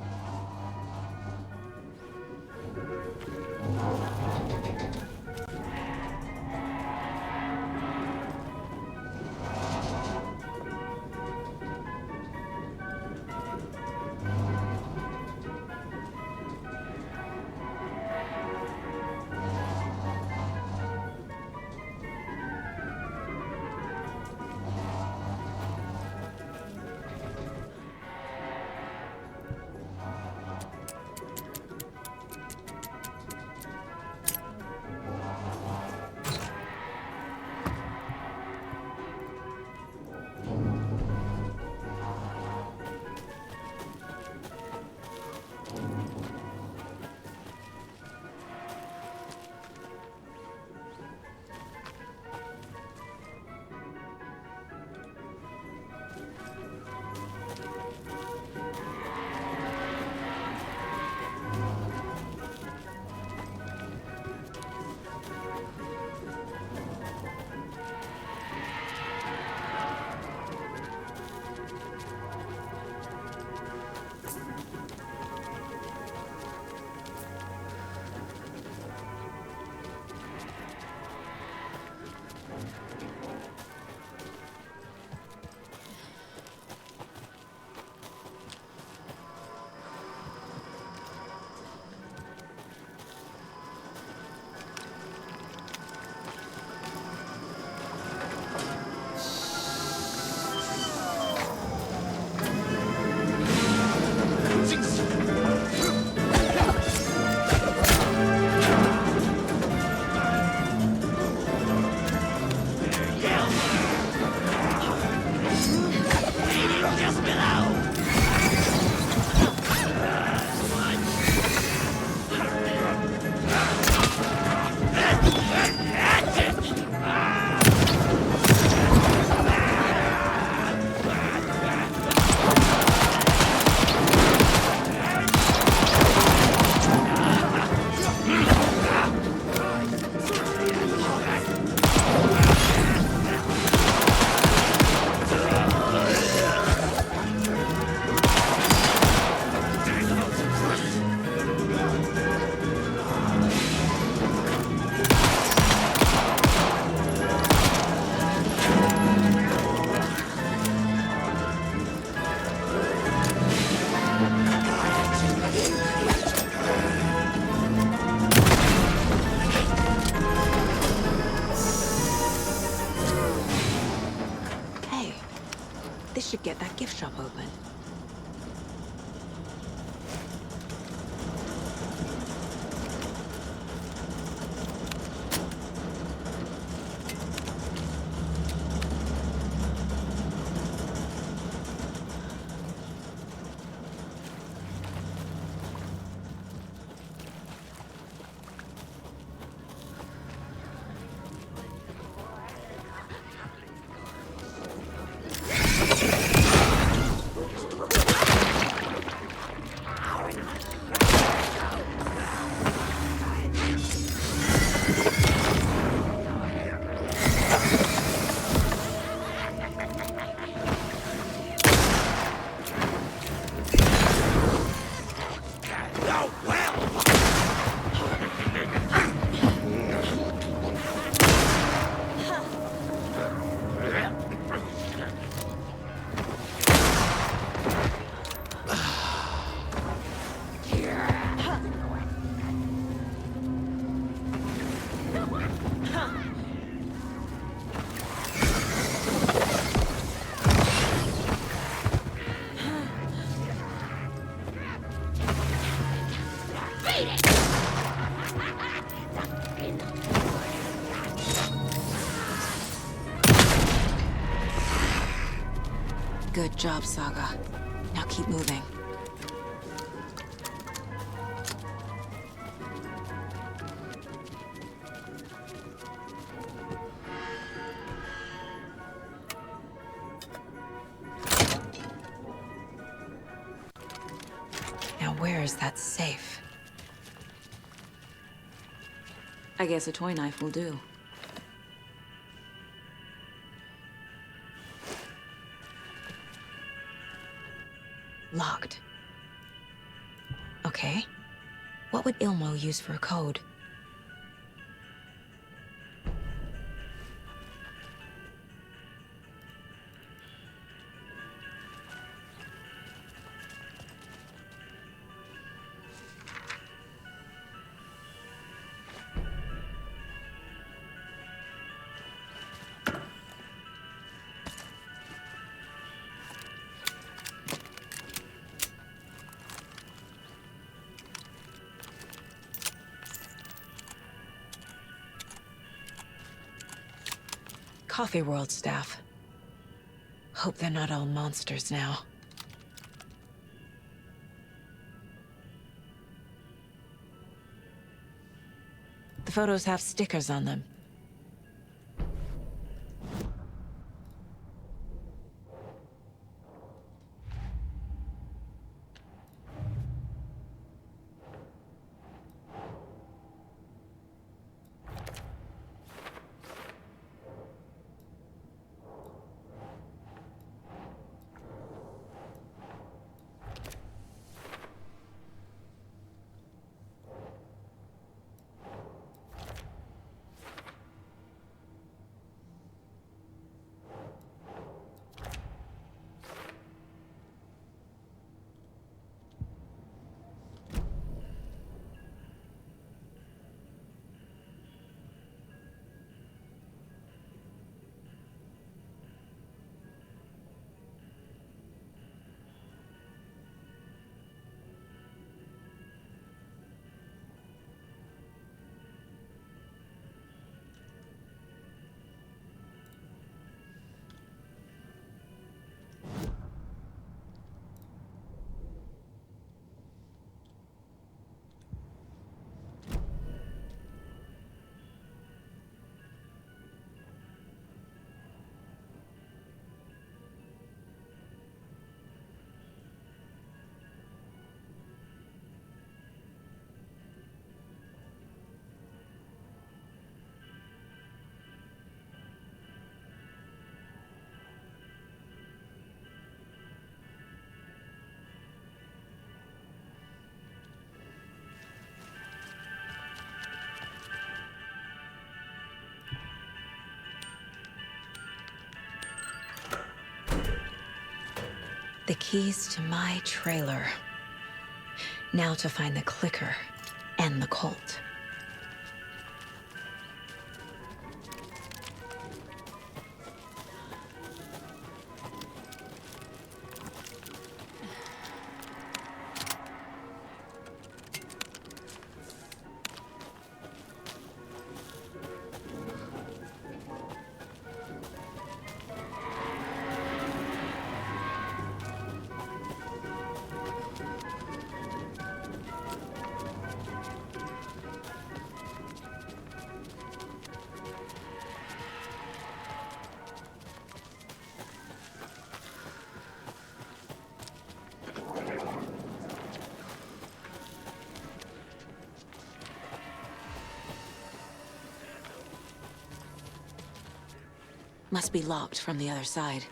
This should get that gift shop open. Good job, Saga. Now keep moving. Now where is that safe? I guess a toy knife will do. Locked. Okay. What would Ilmo use for a code? Coffee World staff. Hope they're not all monsters now. The photos have stickers on them. The keys to my trailer. Now to find the clicker and the cult. Must be locked from the other side.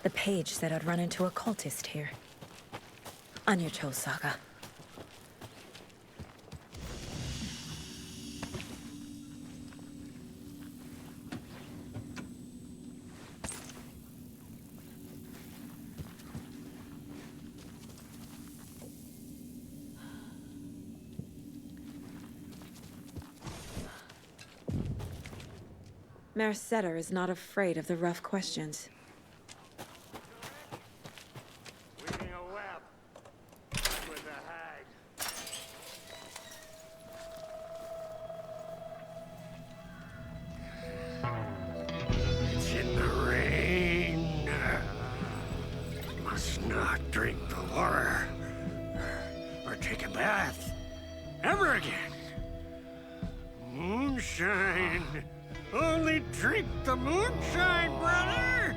The page said I'd run into a cultist here. On your toes, Saga. Mayor Setter is not afraid of the rough questions. Weaving a web with a hag. It's in the rain. Must not drink the water or take a bath ever again. Moonshine. Only drink the moonshine, brother!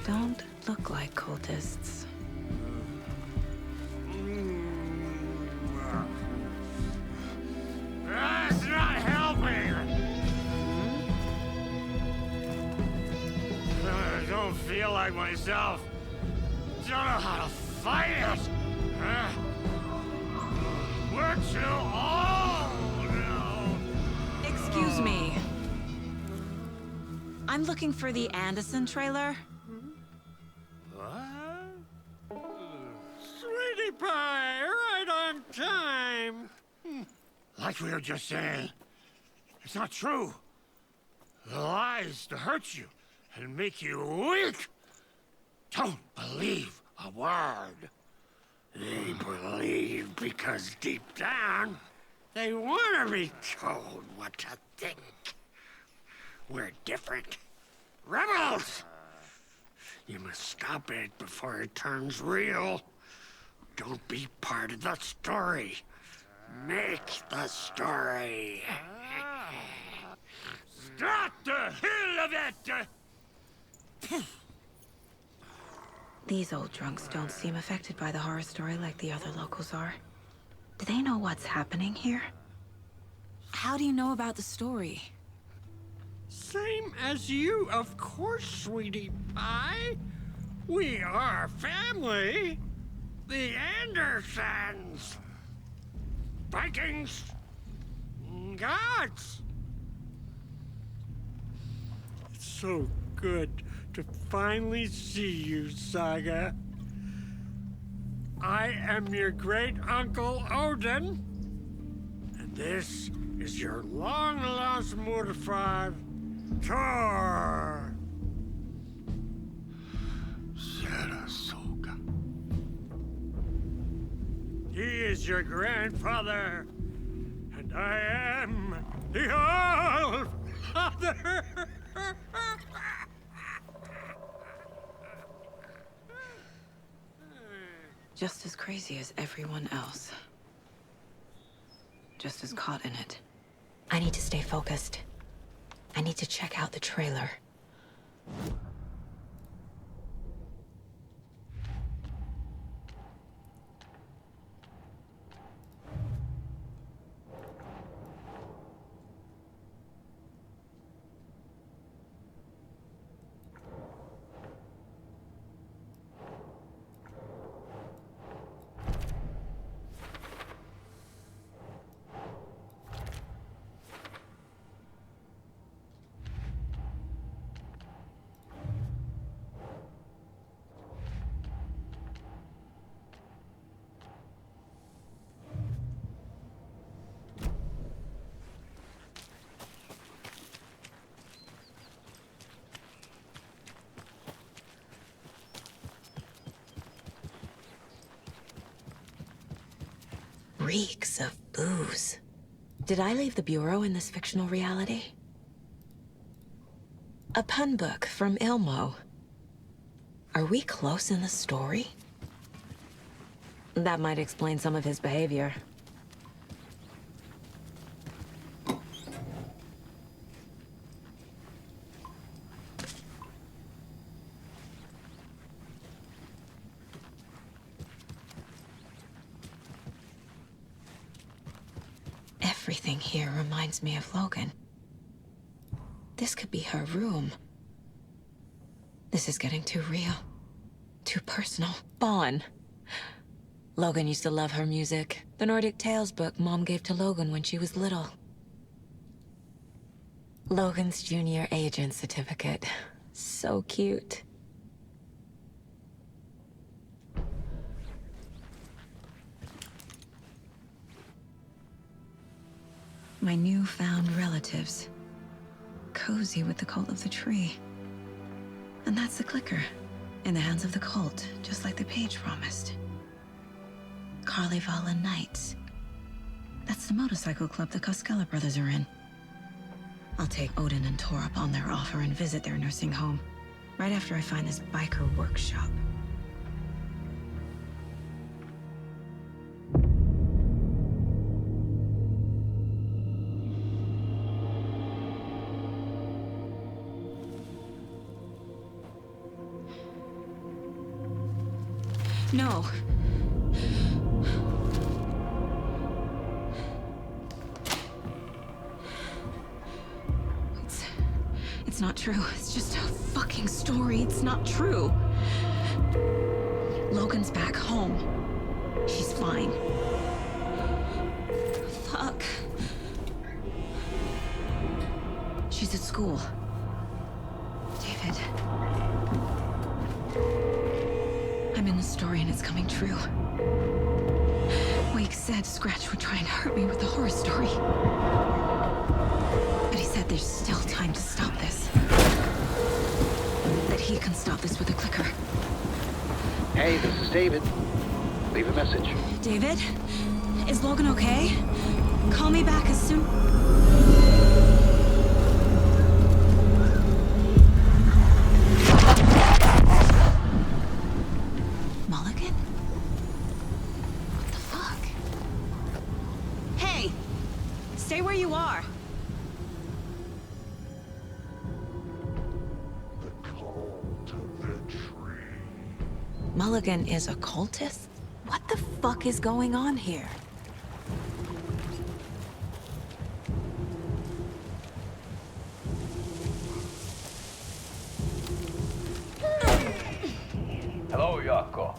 Don't look like cultists. That's not helping! I don't feel like myself. Don't know how to fight it! We're too old now. Excuse me. I'm looking for the Anderson trailer. What? Sweetie pie, right on time. Like we were just saying, it's not true. The lies to hurt you and make you weak. Don't believe a word. They believe because deep down, they want to be told what to think. We're different. Rebels! You must stop it before it turns real. Don't be part of the story. Make the story. Stop the hell of it! These old drunks don't seem affected by the horror story like the other locals are. Do they know what's happening here? How do you know about the story? Same as you, of course, sweetie pie. We are family. The Andersons. Vikings. Gods. It's so good to finally see you, Saga. I am your great-uncle Odin, and this is your long-lost mortified Thor. Sarasota. He is your grandfather, and I am the All-Father. Just as crazy as everyone else. Just as caught in it. I need to stay focused. I need to check out the trailer. Reeks of booze. Did I leave the Bureau in this fictional reality? A pun book from Ilmo. Are we close in the story? That might explain some of his behavior. Everything here reminds me of Logan. This could be her room. This is getting too real. Too personal. Bon. Logan used to love her music. The Nordic Tales book Mom gave to Logan when she was little. Logan's junior agent certificate. So cute. My newfound relatives. Cozy with the cult of the tree. And that's the clicker. In the hands of the cult, just like the page promised. Carnival Knights. That's the motorcycle club the Costello brothers are in. I'll take Odin and Tor up on their offer and visit their nursing home. Right after I find this biker workshop. No. It's not true. It's just a fucking story. It's not true. Logan's back home. She's fine. Fuck. She's at school. David. I'm in the story and it's coming true. Wake said Scratch would try and hurt me with the horror story. But he said there's still time to stop this. That he can stop this with a clicker. Hey, this is David. Leave a message. David? Is Logan okay? Call me back as soon... Mulligan? What the fuck? Hey! Stay where you are! Mulligan is a cultist? What the fuck is going on here? Hello, Yako.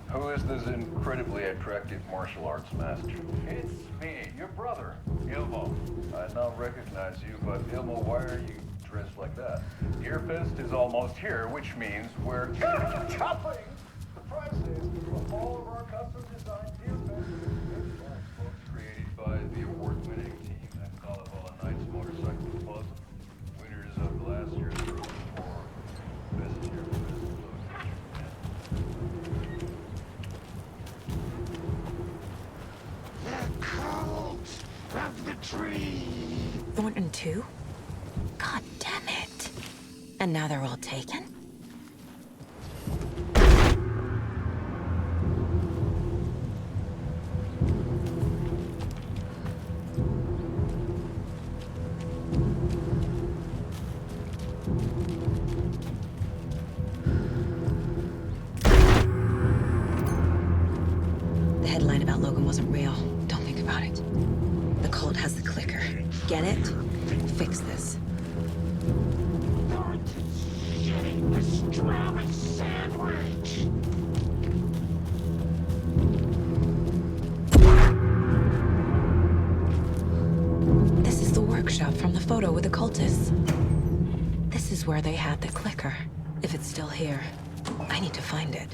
Who is this incredibly attractive martial arts master? It's me, your brother, Ilmo. I now recognize you, but Ilmo, why are you dressed like that? Deerfest is almost here, which means we're chopping the prices of all of our custom designed Deerfest books created by the award-winning team at Carnival Knights Motorcycle Club, winners of last year's Group 4 Best Deerfest. The cult of the tree. Thornton too? God damn it. And now they're all taken? The headline about Logan wasn't real. Don't think about it. The cult has the clicker. Get it? Fix this. This drama sandwich. This is the workshop from the photo with the cultists. This is where they had the clicker. If it's still here, I need to find it.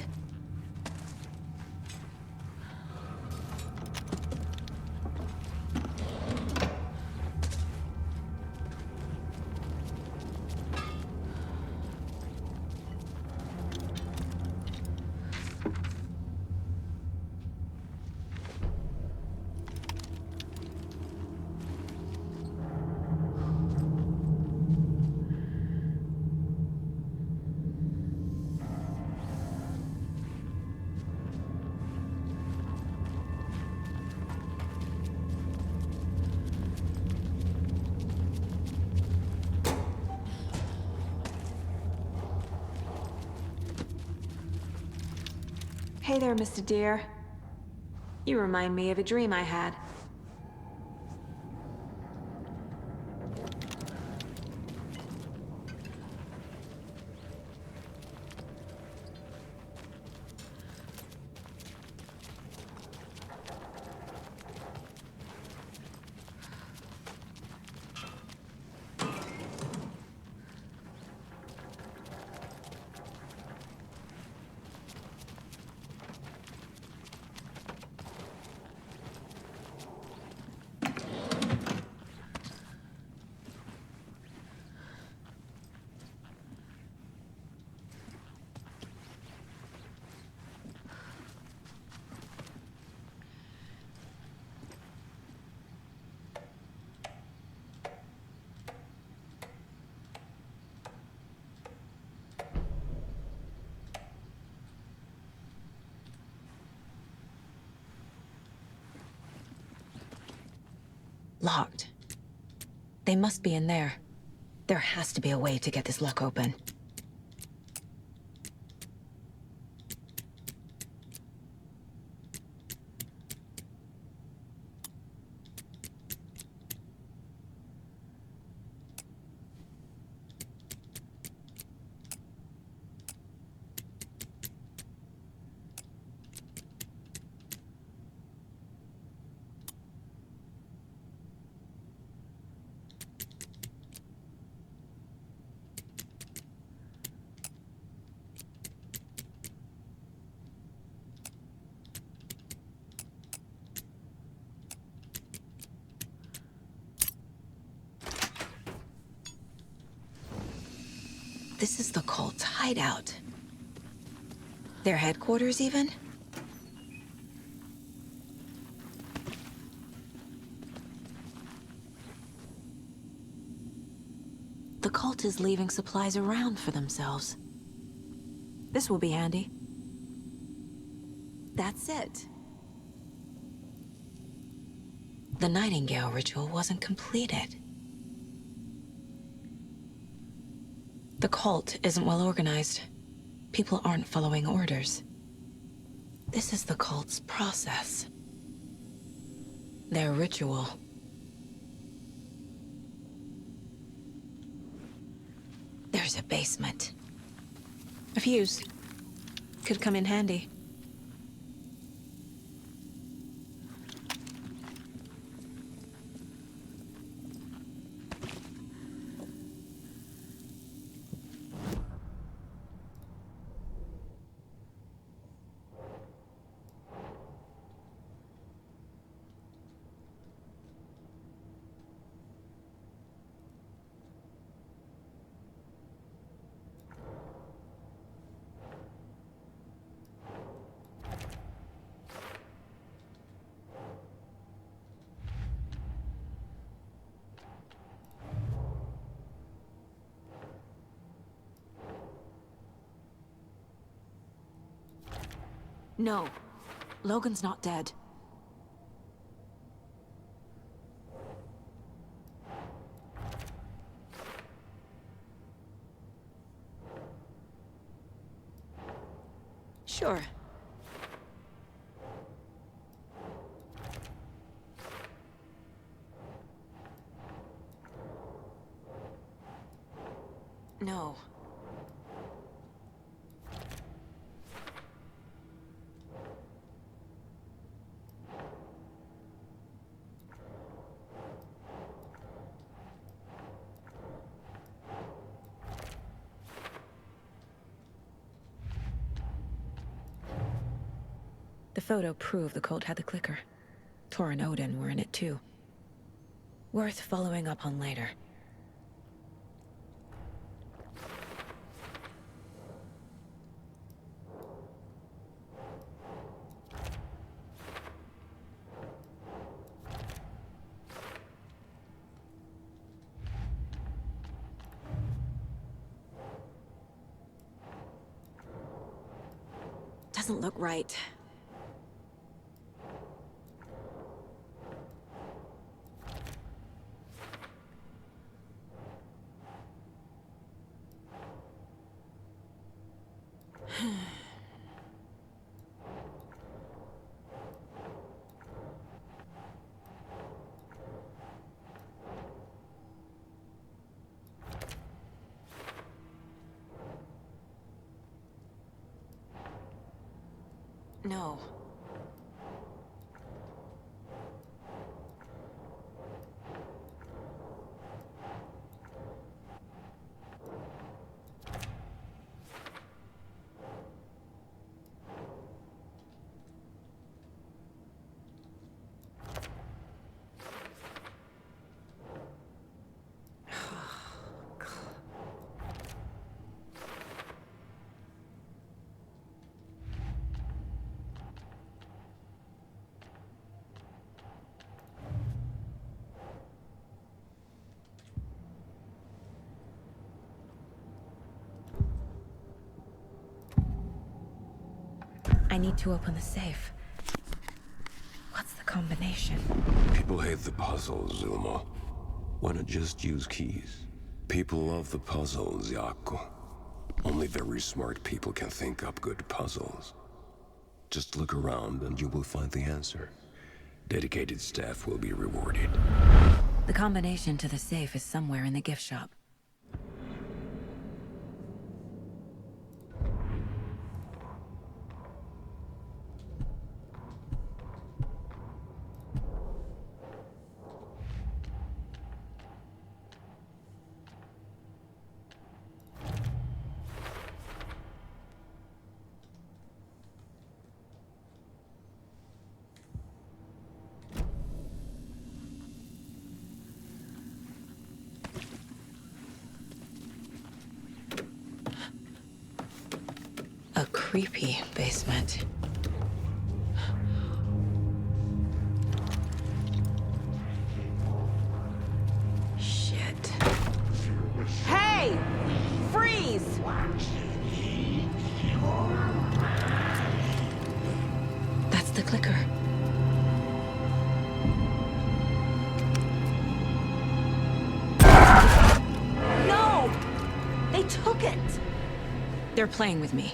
Hey there, Mr. Deer. You remind me of a dream I had. Locked. They must be in there. There has to be a way to get this lock open. This is the cult's hideout. Their headquarters, even? The cult is leaving supplies around for themselves. This will be handy. That's it. The Nightingale ritual wasn't completed. The cult isn't well organized. People aren't following orders. This is the cult's process. Their ritual. There's a basement. A fuse. Could come in handy. No. Logan's not dead. Sure. No. The photo proved the cult had the clicker. Tor and Odin were in it too. Worth following up on later. Doesn't look right. No. I need to open the safe. What's the combination? People hate the puzzles, Zulmo. Why not just use keys? People love the puzzles, Yaku. Only very smart people can think up good puzzles. Just look around and you will find the answer. Dedicated staff will be rewarded. The combination to the safe is somewhere in the gift shop. A creepy basement. Shit. Hey! Freeze! That's the clicker. No! They took it! They're playing with me.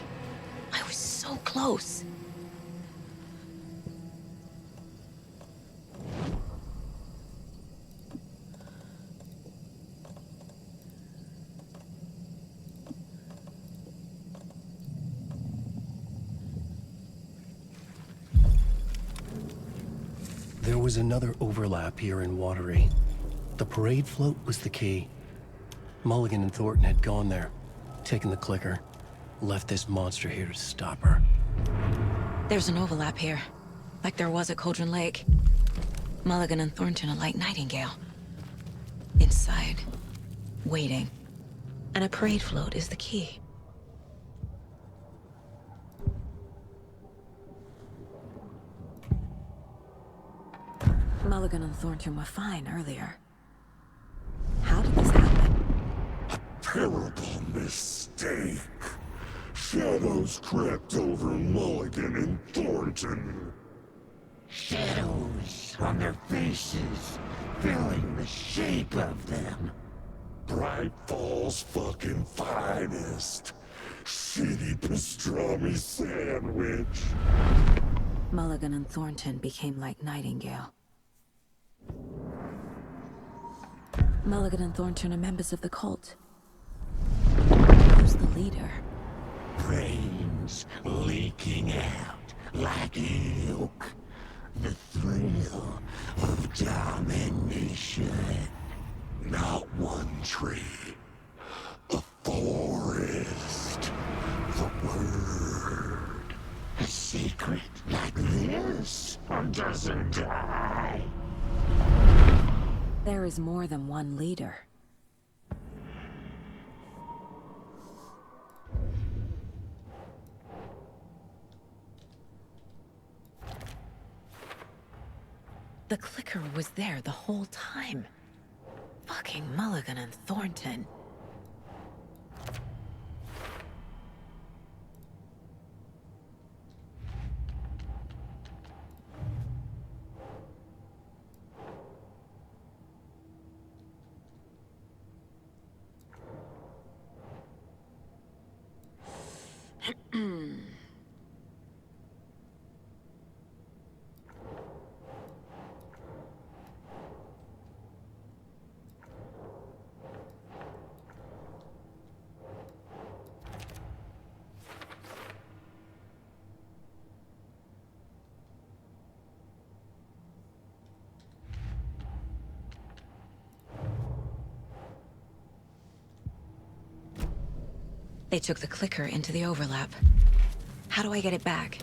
I was so close. There was another overlap here in Watery. The parade float was the key. Mulligan and Thornton had gone there, taken the clicker, left this monster here to stop her. There's an overlap here, like there was at Cauldron Lake. Mulligan and Thornton are like Nightingale. Inside, waiting. And a parade float is the key. Mulligan and Thornton were fine earlier. How did this happen? Terrible mistake. Shadows crept over Mulligan and Thornton. Shadows on their faces, filling the shape of them. Bright Falls fucking finest. Shitty pastrami sandwich. Mulligan and Thornton became like Nightingale. Mulligan and Thornton are members of the cult. Who's the leader? Brains leaking out like ilk. The thrill of domination. Not one tree. A forest. The word. A secret like this doesn't die. There is more than one leader. The clicker was there the whole time. Fucking Mulligan and Thornton. They took the clicker into the overlap. How do I get it back?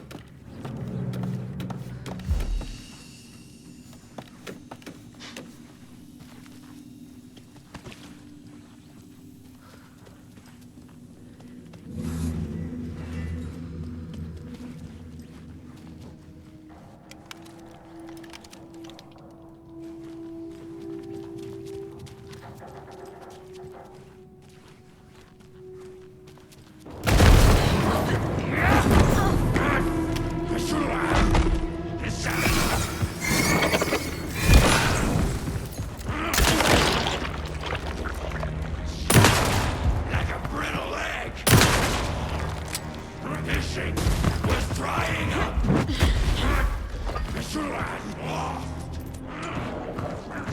fishing was drying up. I should have lost.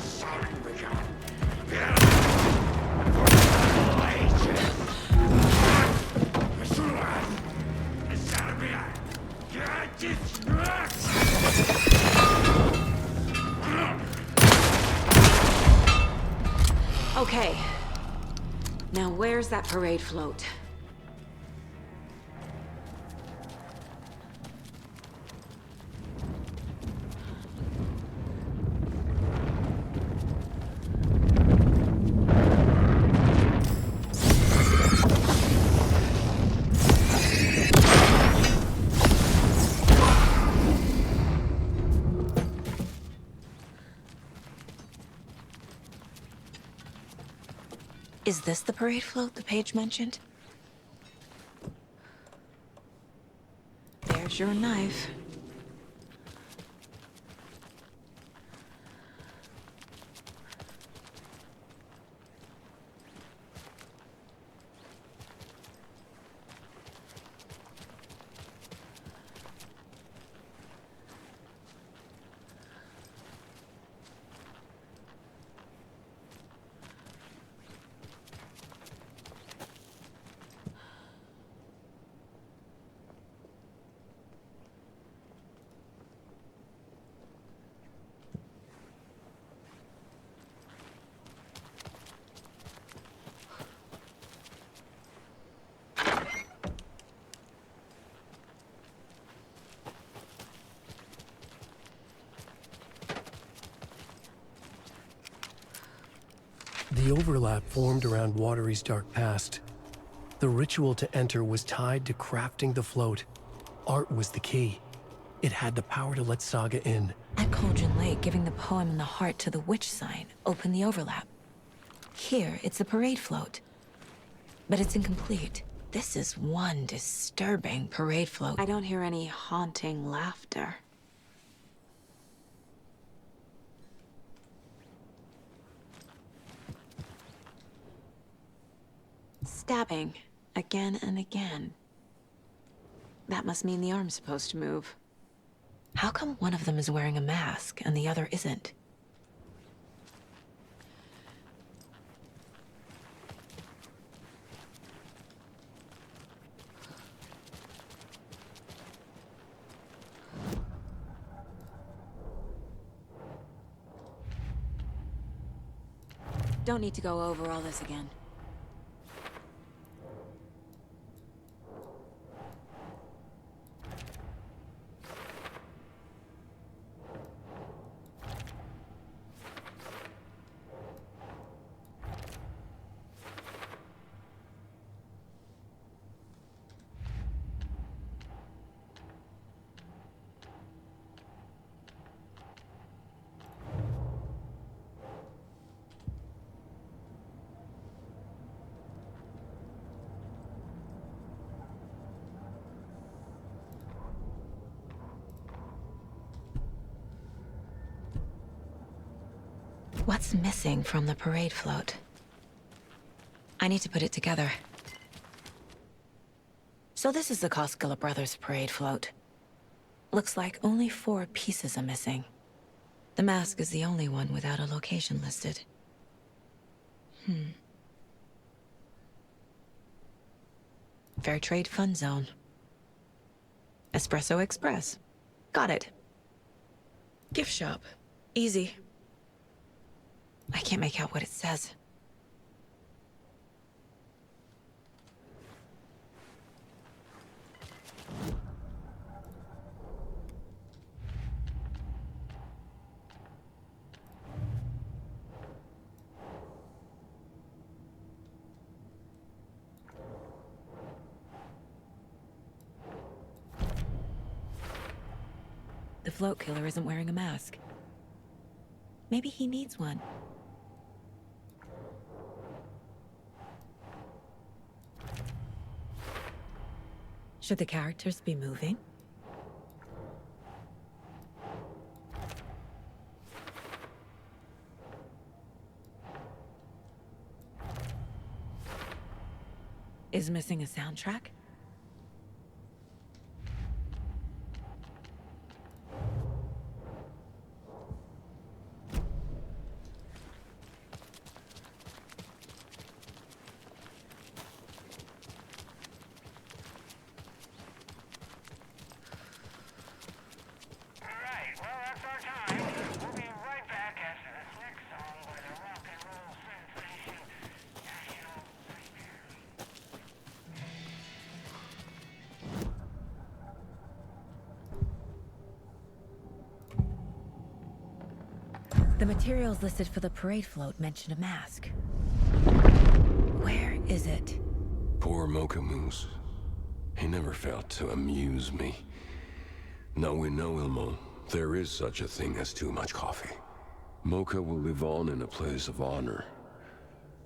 Sorry, Richard. Okay. Now where's that parade float? Is this the parade float the page mentioned? There's your knife. The overlap formed around Watery's dark past. The ritual to enter was tied to crafting the float. Art was the key. It had the power to let Saga in. At Cauldron Lake, giving the poem and the heart to the witch sign opened the overlap. Here, it's the parade float. But it's incomplete. This is one disturbing parade float. I don't hear any haunting laughter. Stabbing, again and again. That must mean the arm's supposed to move. How come one of them is wearing a mask and the other isn't? Don't need to go over all this again. What's missing from the parade float? I need to put it together. So this is the Koskela Brothers parade float. Looks like only 4 pieces are missing. The mask is the only one without a location listed. Fair Trade Fun Zone. Espresso Express. Got it. Gift shop. Easy. I can't make out what it says. The float killer isn't wearing a mask. Maybe he needs one. Should the characters be moving? Is missing a soundtrack? The materials listed for the parade float mention a mask. Where is it? Poor Mocha Moose. He never failed to amuse me. Now we know, Ilmo, there is such a thing as too much coffee. Mocha will live on in a place of honor.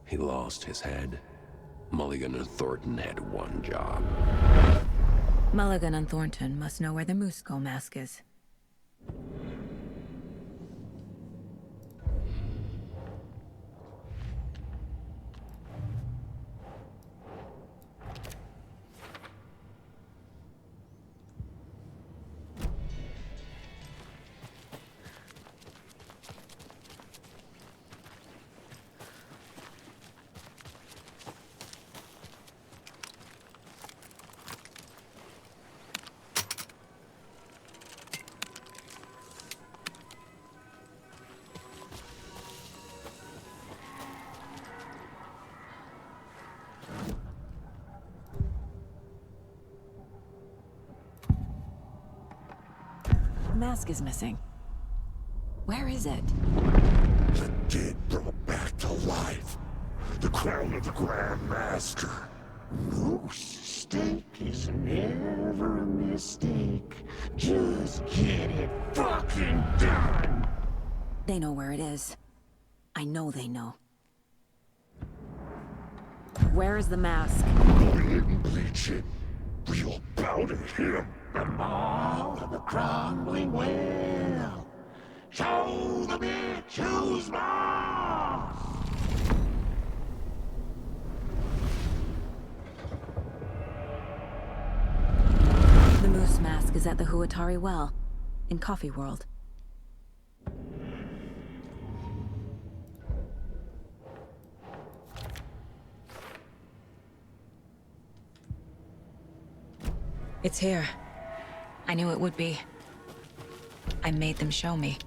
He lost his head. Mulligan and Thornton had one job. Mulligan and Thornton must know where the Moose Skull mask is. The mask is missing. Where is it? The dead brought back to life. The crown of the Grand Master. Moose steak is never a mistake. Just get it fucking done. They know where it is. I know they know. Where is the mask? Go ahead and bleach it. We'll bow to him. The maw of the crumbling well. Show the bitch who's boss. The moose mask is at the Huatari Well, in Coffee World. It's here. I knew it would be. I made them show me.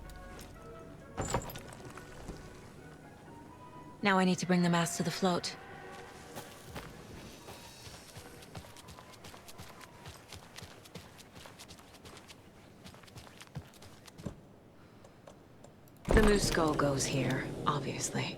Now I need to bring the mask to the float. The moose skull goes here, obviously.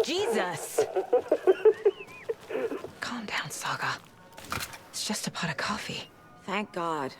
Jesus! Calm down, Saga. It's just a pot of coffee. Thank God.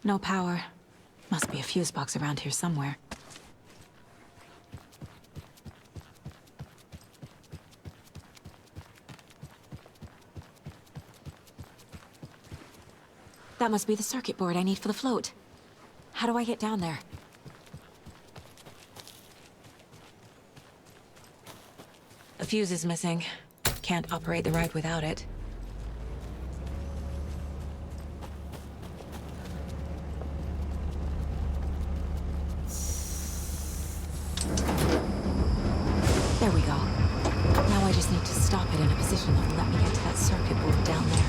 No power. Must be a fuse box around here somewhere. That must be the circuit board I need for the float. How do I get down there? A fuse is missing. Can't operate the ride without it. There we go. Now I just need to stop it in a position that will let me get to that circuit board down there.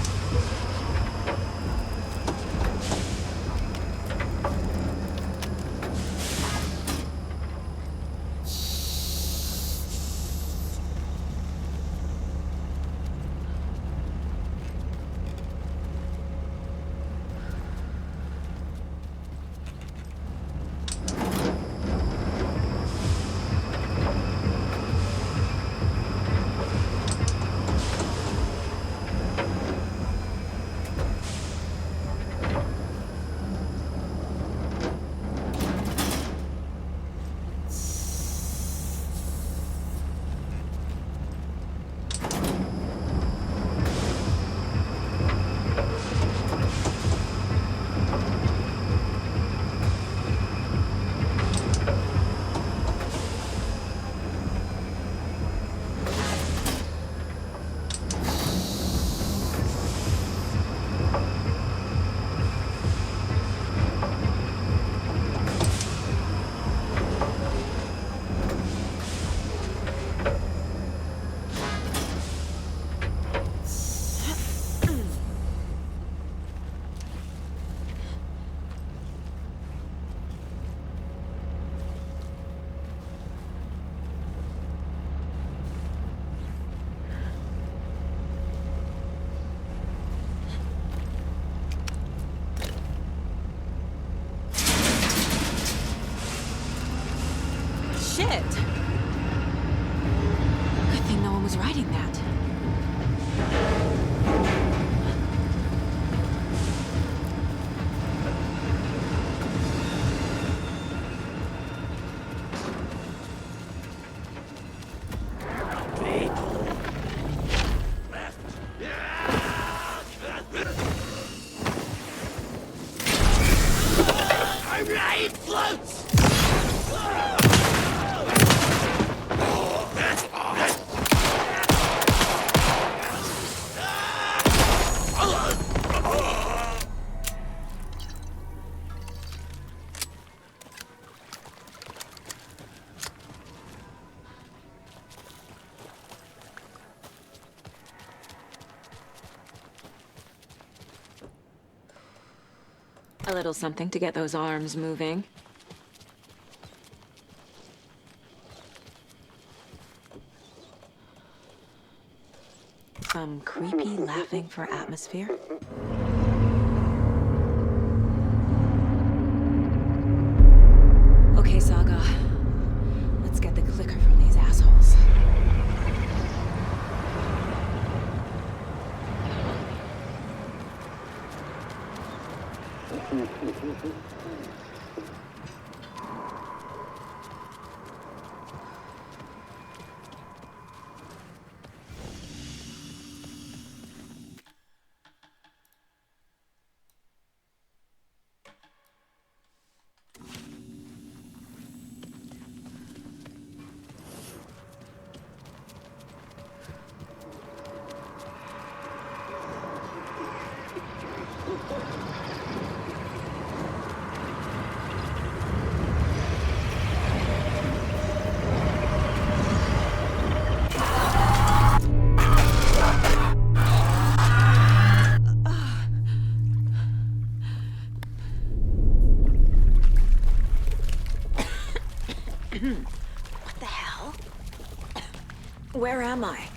Shit! Good thing no one was riding that. A little something to get those arms moving. Some creepy laughing for atmosphere. Okay, Saga. Let's get the clicker from these assholes. What the hell? Where am I?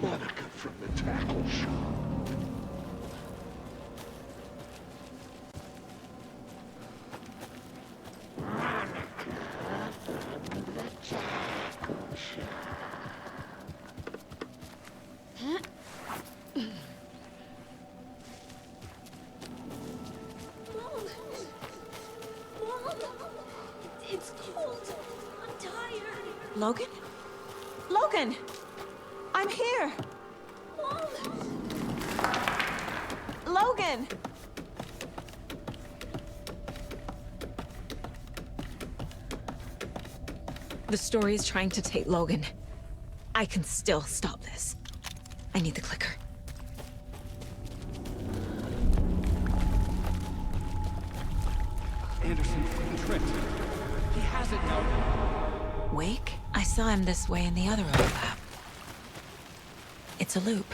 Monica from the tackle shop. It's cold. I'm tired. Logan? Logan! I'm here! Logan! The story is trying to take Logan. I can still stop this. I need the clicker. Anderson fucking tripped. He has it now. Wake? I saw him this way in the other overlap. It's a loop.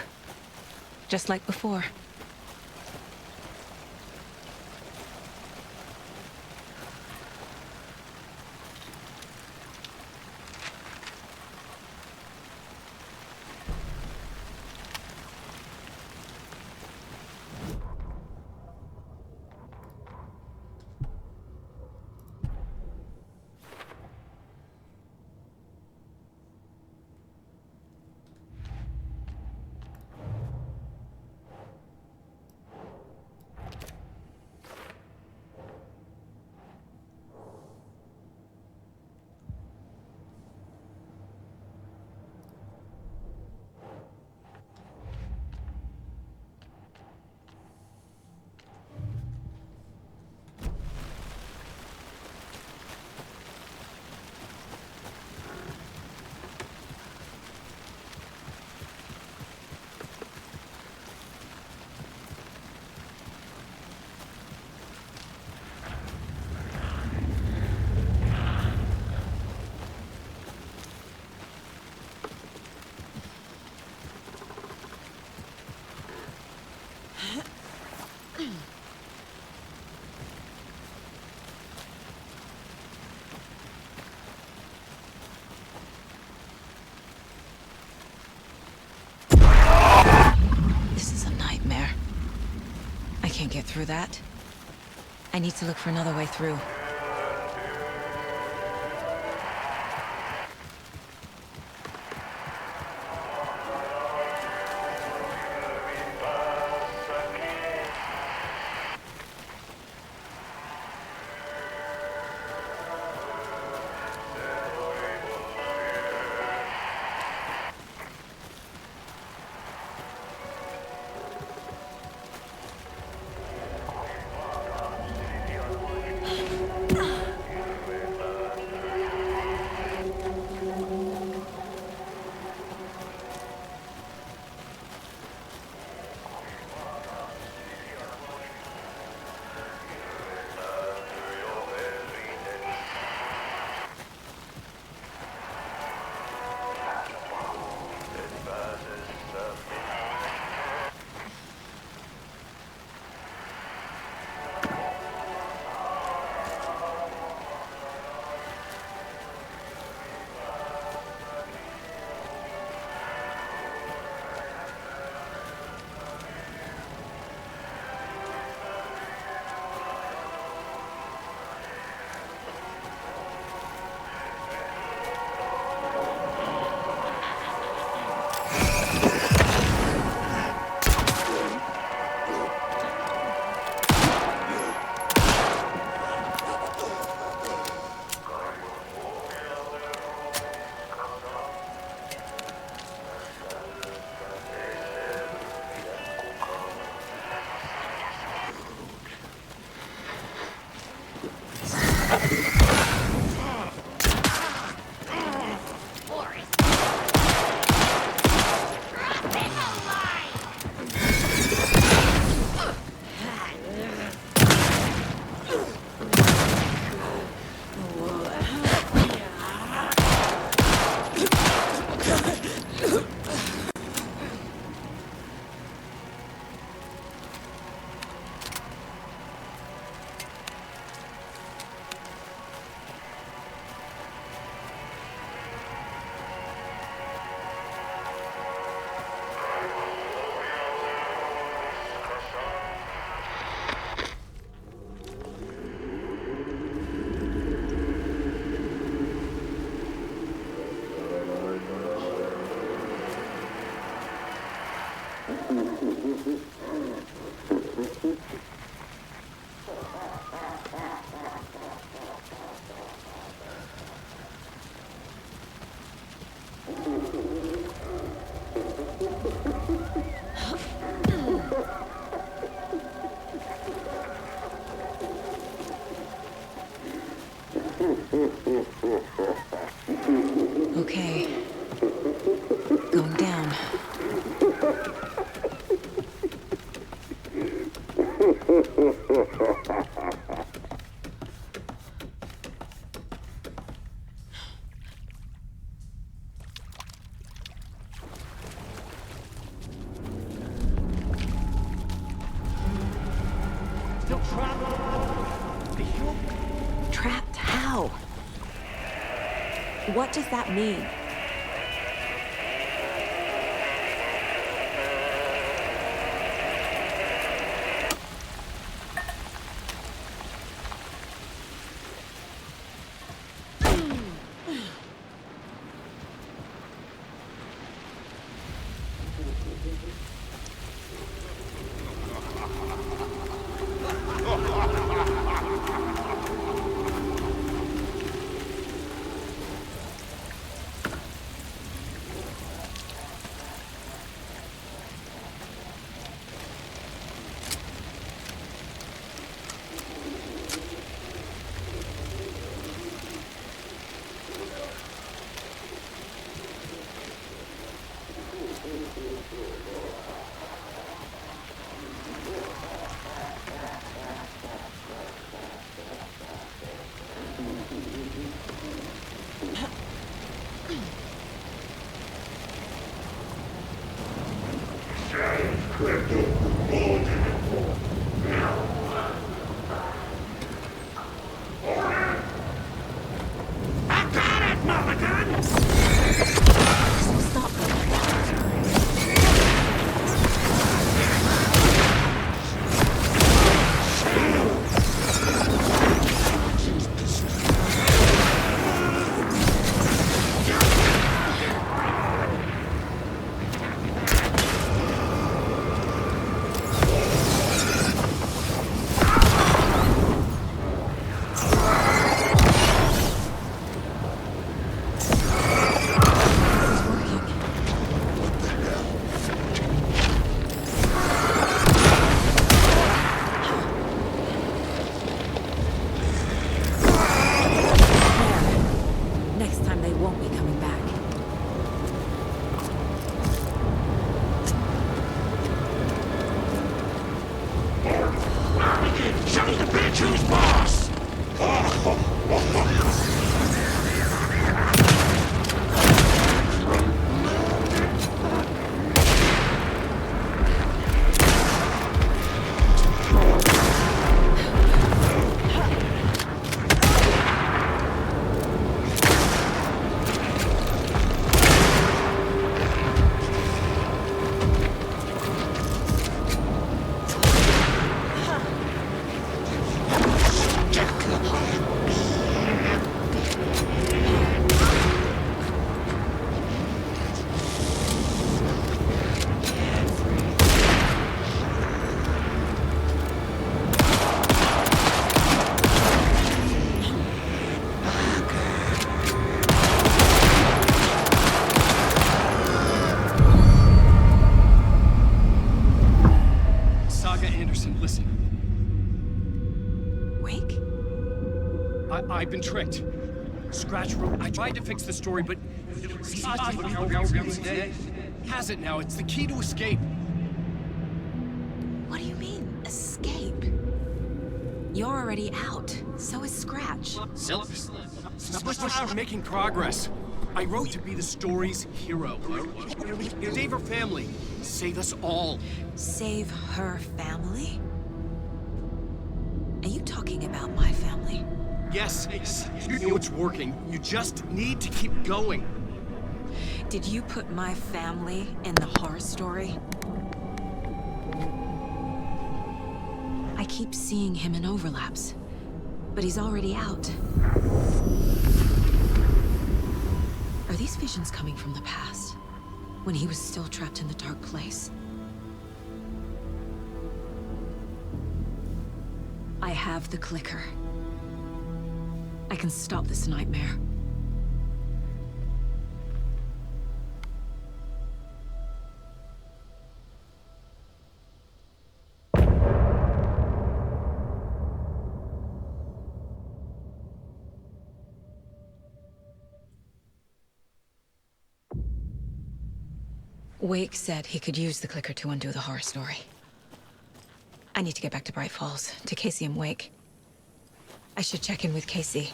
Just like before. This is a nightmare. I can't get through that. I need to look for another way through. Okay. Going down. Still trapped? Are you? Trapped how? What does that mean? I've been tricked. Scratch wrote. I tried to fix the story, but has it now. It's the key to escape. What do you mean, escape? You're already out. So is Scratch. We're making progress. I wrote to be the story's hero. Save her family. Save us all. Save her family? Are you talking about my family? Yes, you know it's working. You just need to keep going. Did you put my family in the horror story? I keep seeing him in overlaps, but he's already out. Are these visions coming from the past, when he was still trapped in the dark place? I have the clicker. I can stop this nightmare. Wake said he could use the clicker to undo the horror story. I need to get back to Bright Falls, to Casey and Wake. I should check in with Casey.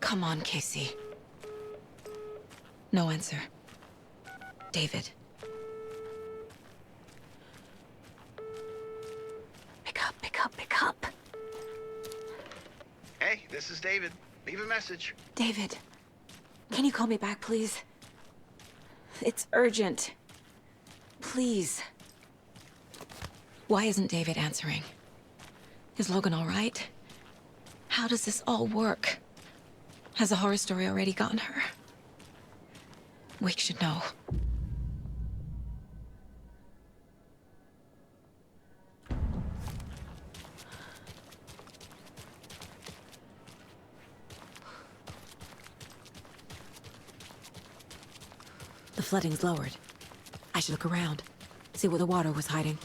Come on, Casey. No answer. David. Pick up. Hey, this is David. Leave a message. David, can you call me back, please? It's urgent. Please. Why isn't David answering? Is Logan all right? How does this all work? Has the horror story already gotten her? Wake should know. The flooding's lowered. I should look around, see where the water was hiding.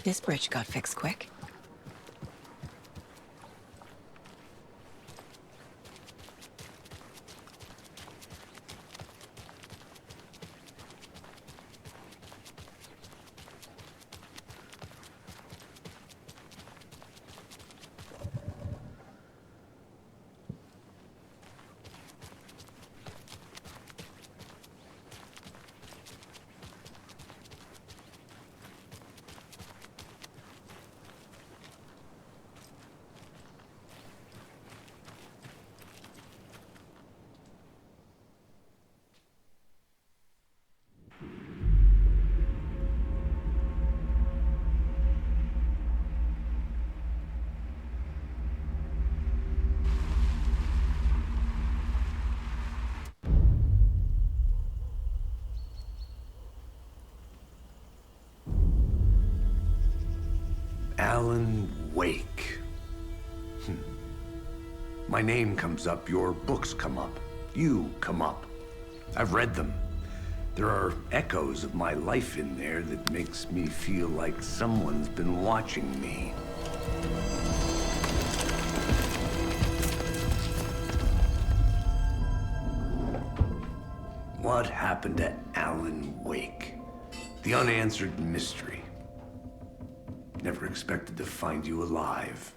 This bridge got fixed quick. Alan Wake. My name comes up, your books come up, you come up. I've read them. There are echoes of my life in there that makes me feel like someone's been watching me. What happened to Alan Wake? The unanswered mystery. Never expected to find you alive.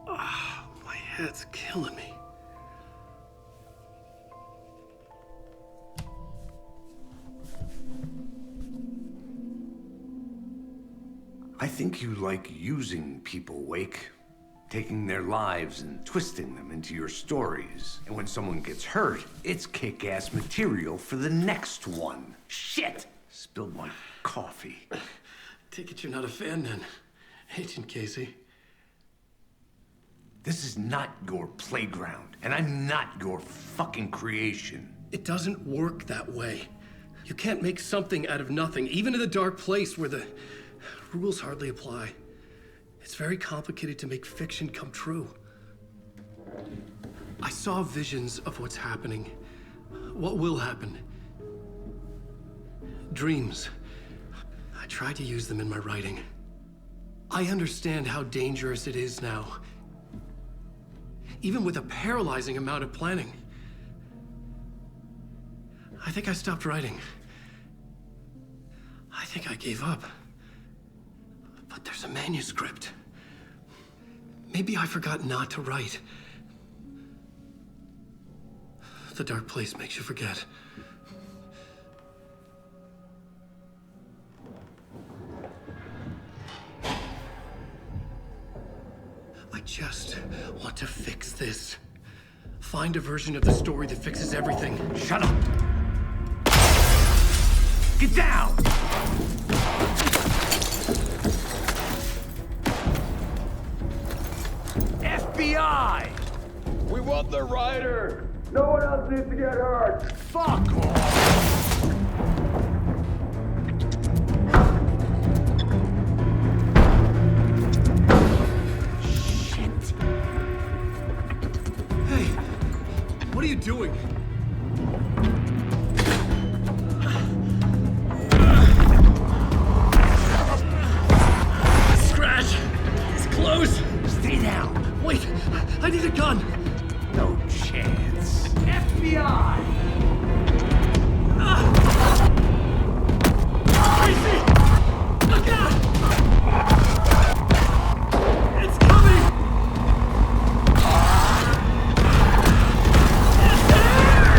Ah, my head's killing me. I think you like using people, Wake. Taking their lives and twisting them into your stories. And when someone gets hurt, it's kick-ass material for the next one. Shit! Spilled my coffee. Take it you're not a fan then, Agent Casey. This is not your playground, and I'm not your fucking creation. It doesn't work that way. You can't make something out of nothing, even in the dark place where the rules hardly apply. It's very complicated to make fiction come true. I saw visions of what's happening, what will happen. Dreams. I tried to use them in my writing. I understand how dangerous it is now. Even with a paralyzing amount of planning. I think I stopped writing. I think I gave up. But there's a manuscript. Maybe I forgot not to write. The dark place makes you forget. got to fix this. Find a version of the story that fixes everything. Shut up! Get down! FBI! We want the rider! No one else needs to get hurt! Fuck off! Shit. Hey, what are you doing? Scratch! It's close! Stay down! Wait, I need a gun! No chance. FBI! Crazy! Look out! It's coming! It's there!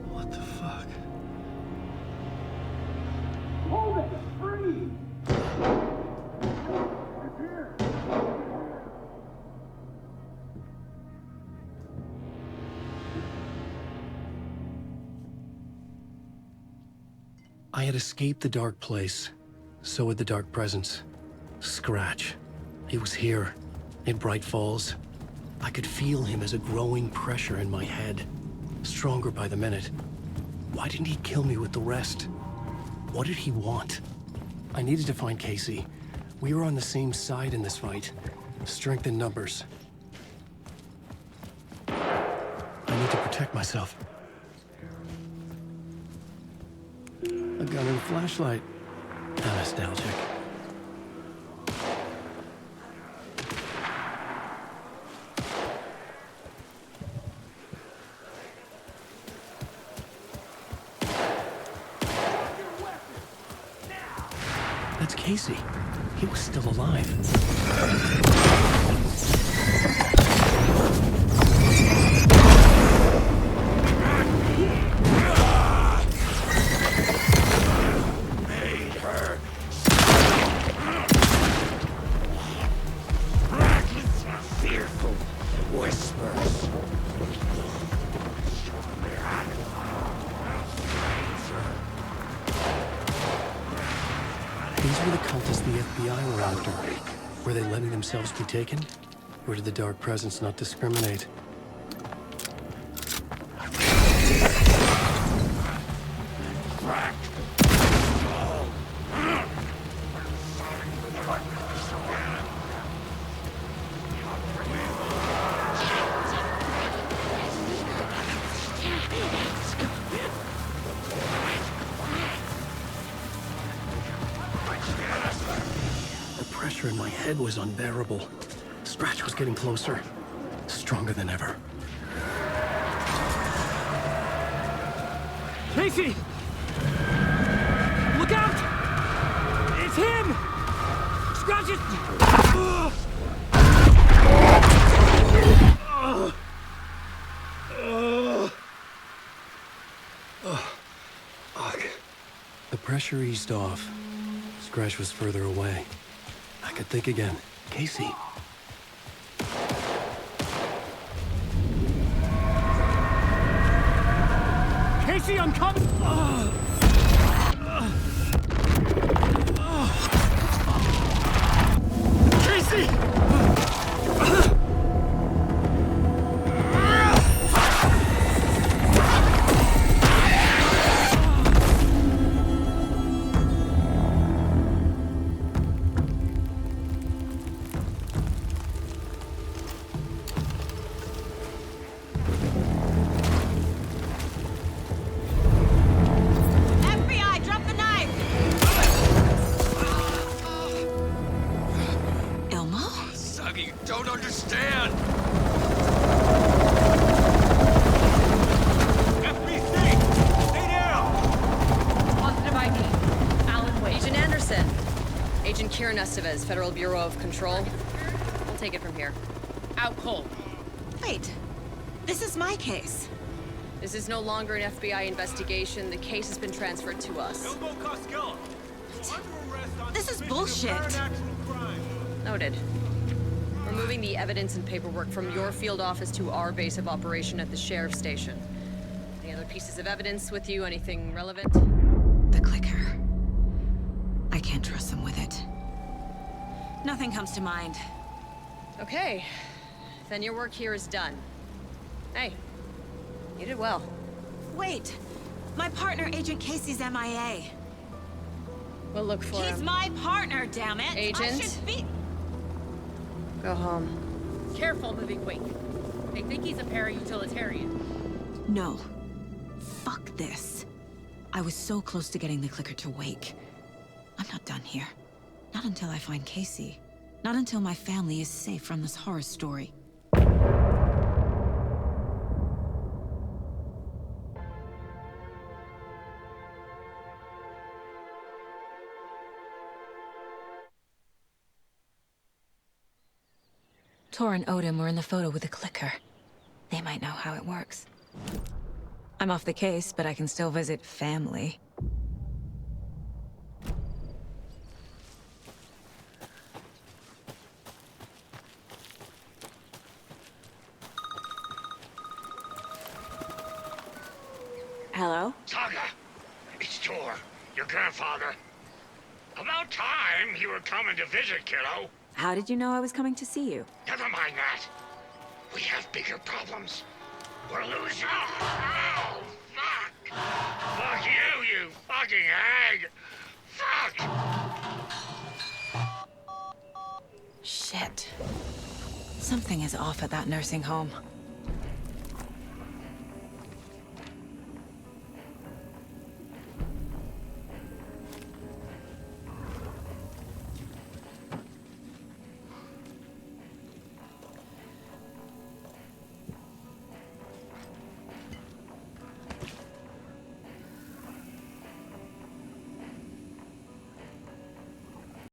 What the fuck? Hold it! Free! I had escaped the dark place. So had the dark presence. Scratch. He was here, in Bright Falls. I could feel him as a growing pressure in my head. Stronger by the minute. Why didn't he kill me with the rest? What did he want? I needed to find Casey. We were on the same side in this fight. Strength in numbers. I need to protect myself. A gun and a flashlight. How nostalgic. That's Casey. He was still alive. These were the cultists the FBI were after. Were they letting themselves be taken? Or did the Dark Presence not discriminate? The pressure in my head was unbearable. Scratch was getting closer. Stronger than ever. Casey! Look out! It's him! Scratch it! Fuck. The pressure eased off. Scratch was further away. I could think again. Casey. Casey, I'm coming! Casey! don't understand! FBC! Stay down! Positive ID. Alan Wake. Agent Anderson. Agent Kieran Estevez, Federal Bureau of Control. We'll take it from here. Out cold. Wait. This is my case. This is no longer an FBI investigation. The case has been transferred to us. Elbow Costello. You're under arrest on This is suspicion of bullshit. paranormal crime. Noted. We're moving the evidence and paperwork from your field office to our base of operation at the sheriff's station. Any other pieces of evidence with you? Anything relevant? The clicker. I can't trust them with it. Nothing comes to mind. Okay. Then your work here is done. Hey, you did well. Wait! My partner, Agent Casey's MIA. We'll look for him. He's my partner, damn it! Agent? I should be... Go home. Careful moving Wake. They think he's a para-utilitarian. No. Fuck this. I was so close to getting the clicker to Wake. I'm not done here. Not until I find Casey. Not until my family is safe from this horror story. Tor and Odin were in the photo with the clicker. They might know how it works. I'm off the case, but I can still visit family. Hello? Saga, it's Tor, your grandfather. About time you were coming to visit, kiddo. How did you know I was coming to see you? Never mind that. We have bigger problems. We're losing. Oh, fuck! Fuck you, you fucking hag! Fuck! Shit. Something is off at that nursing home.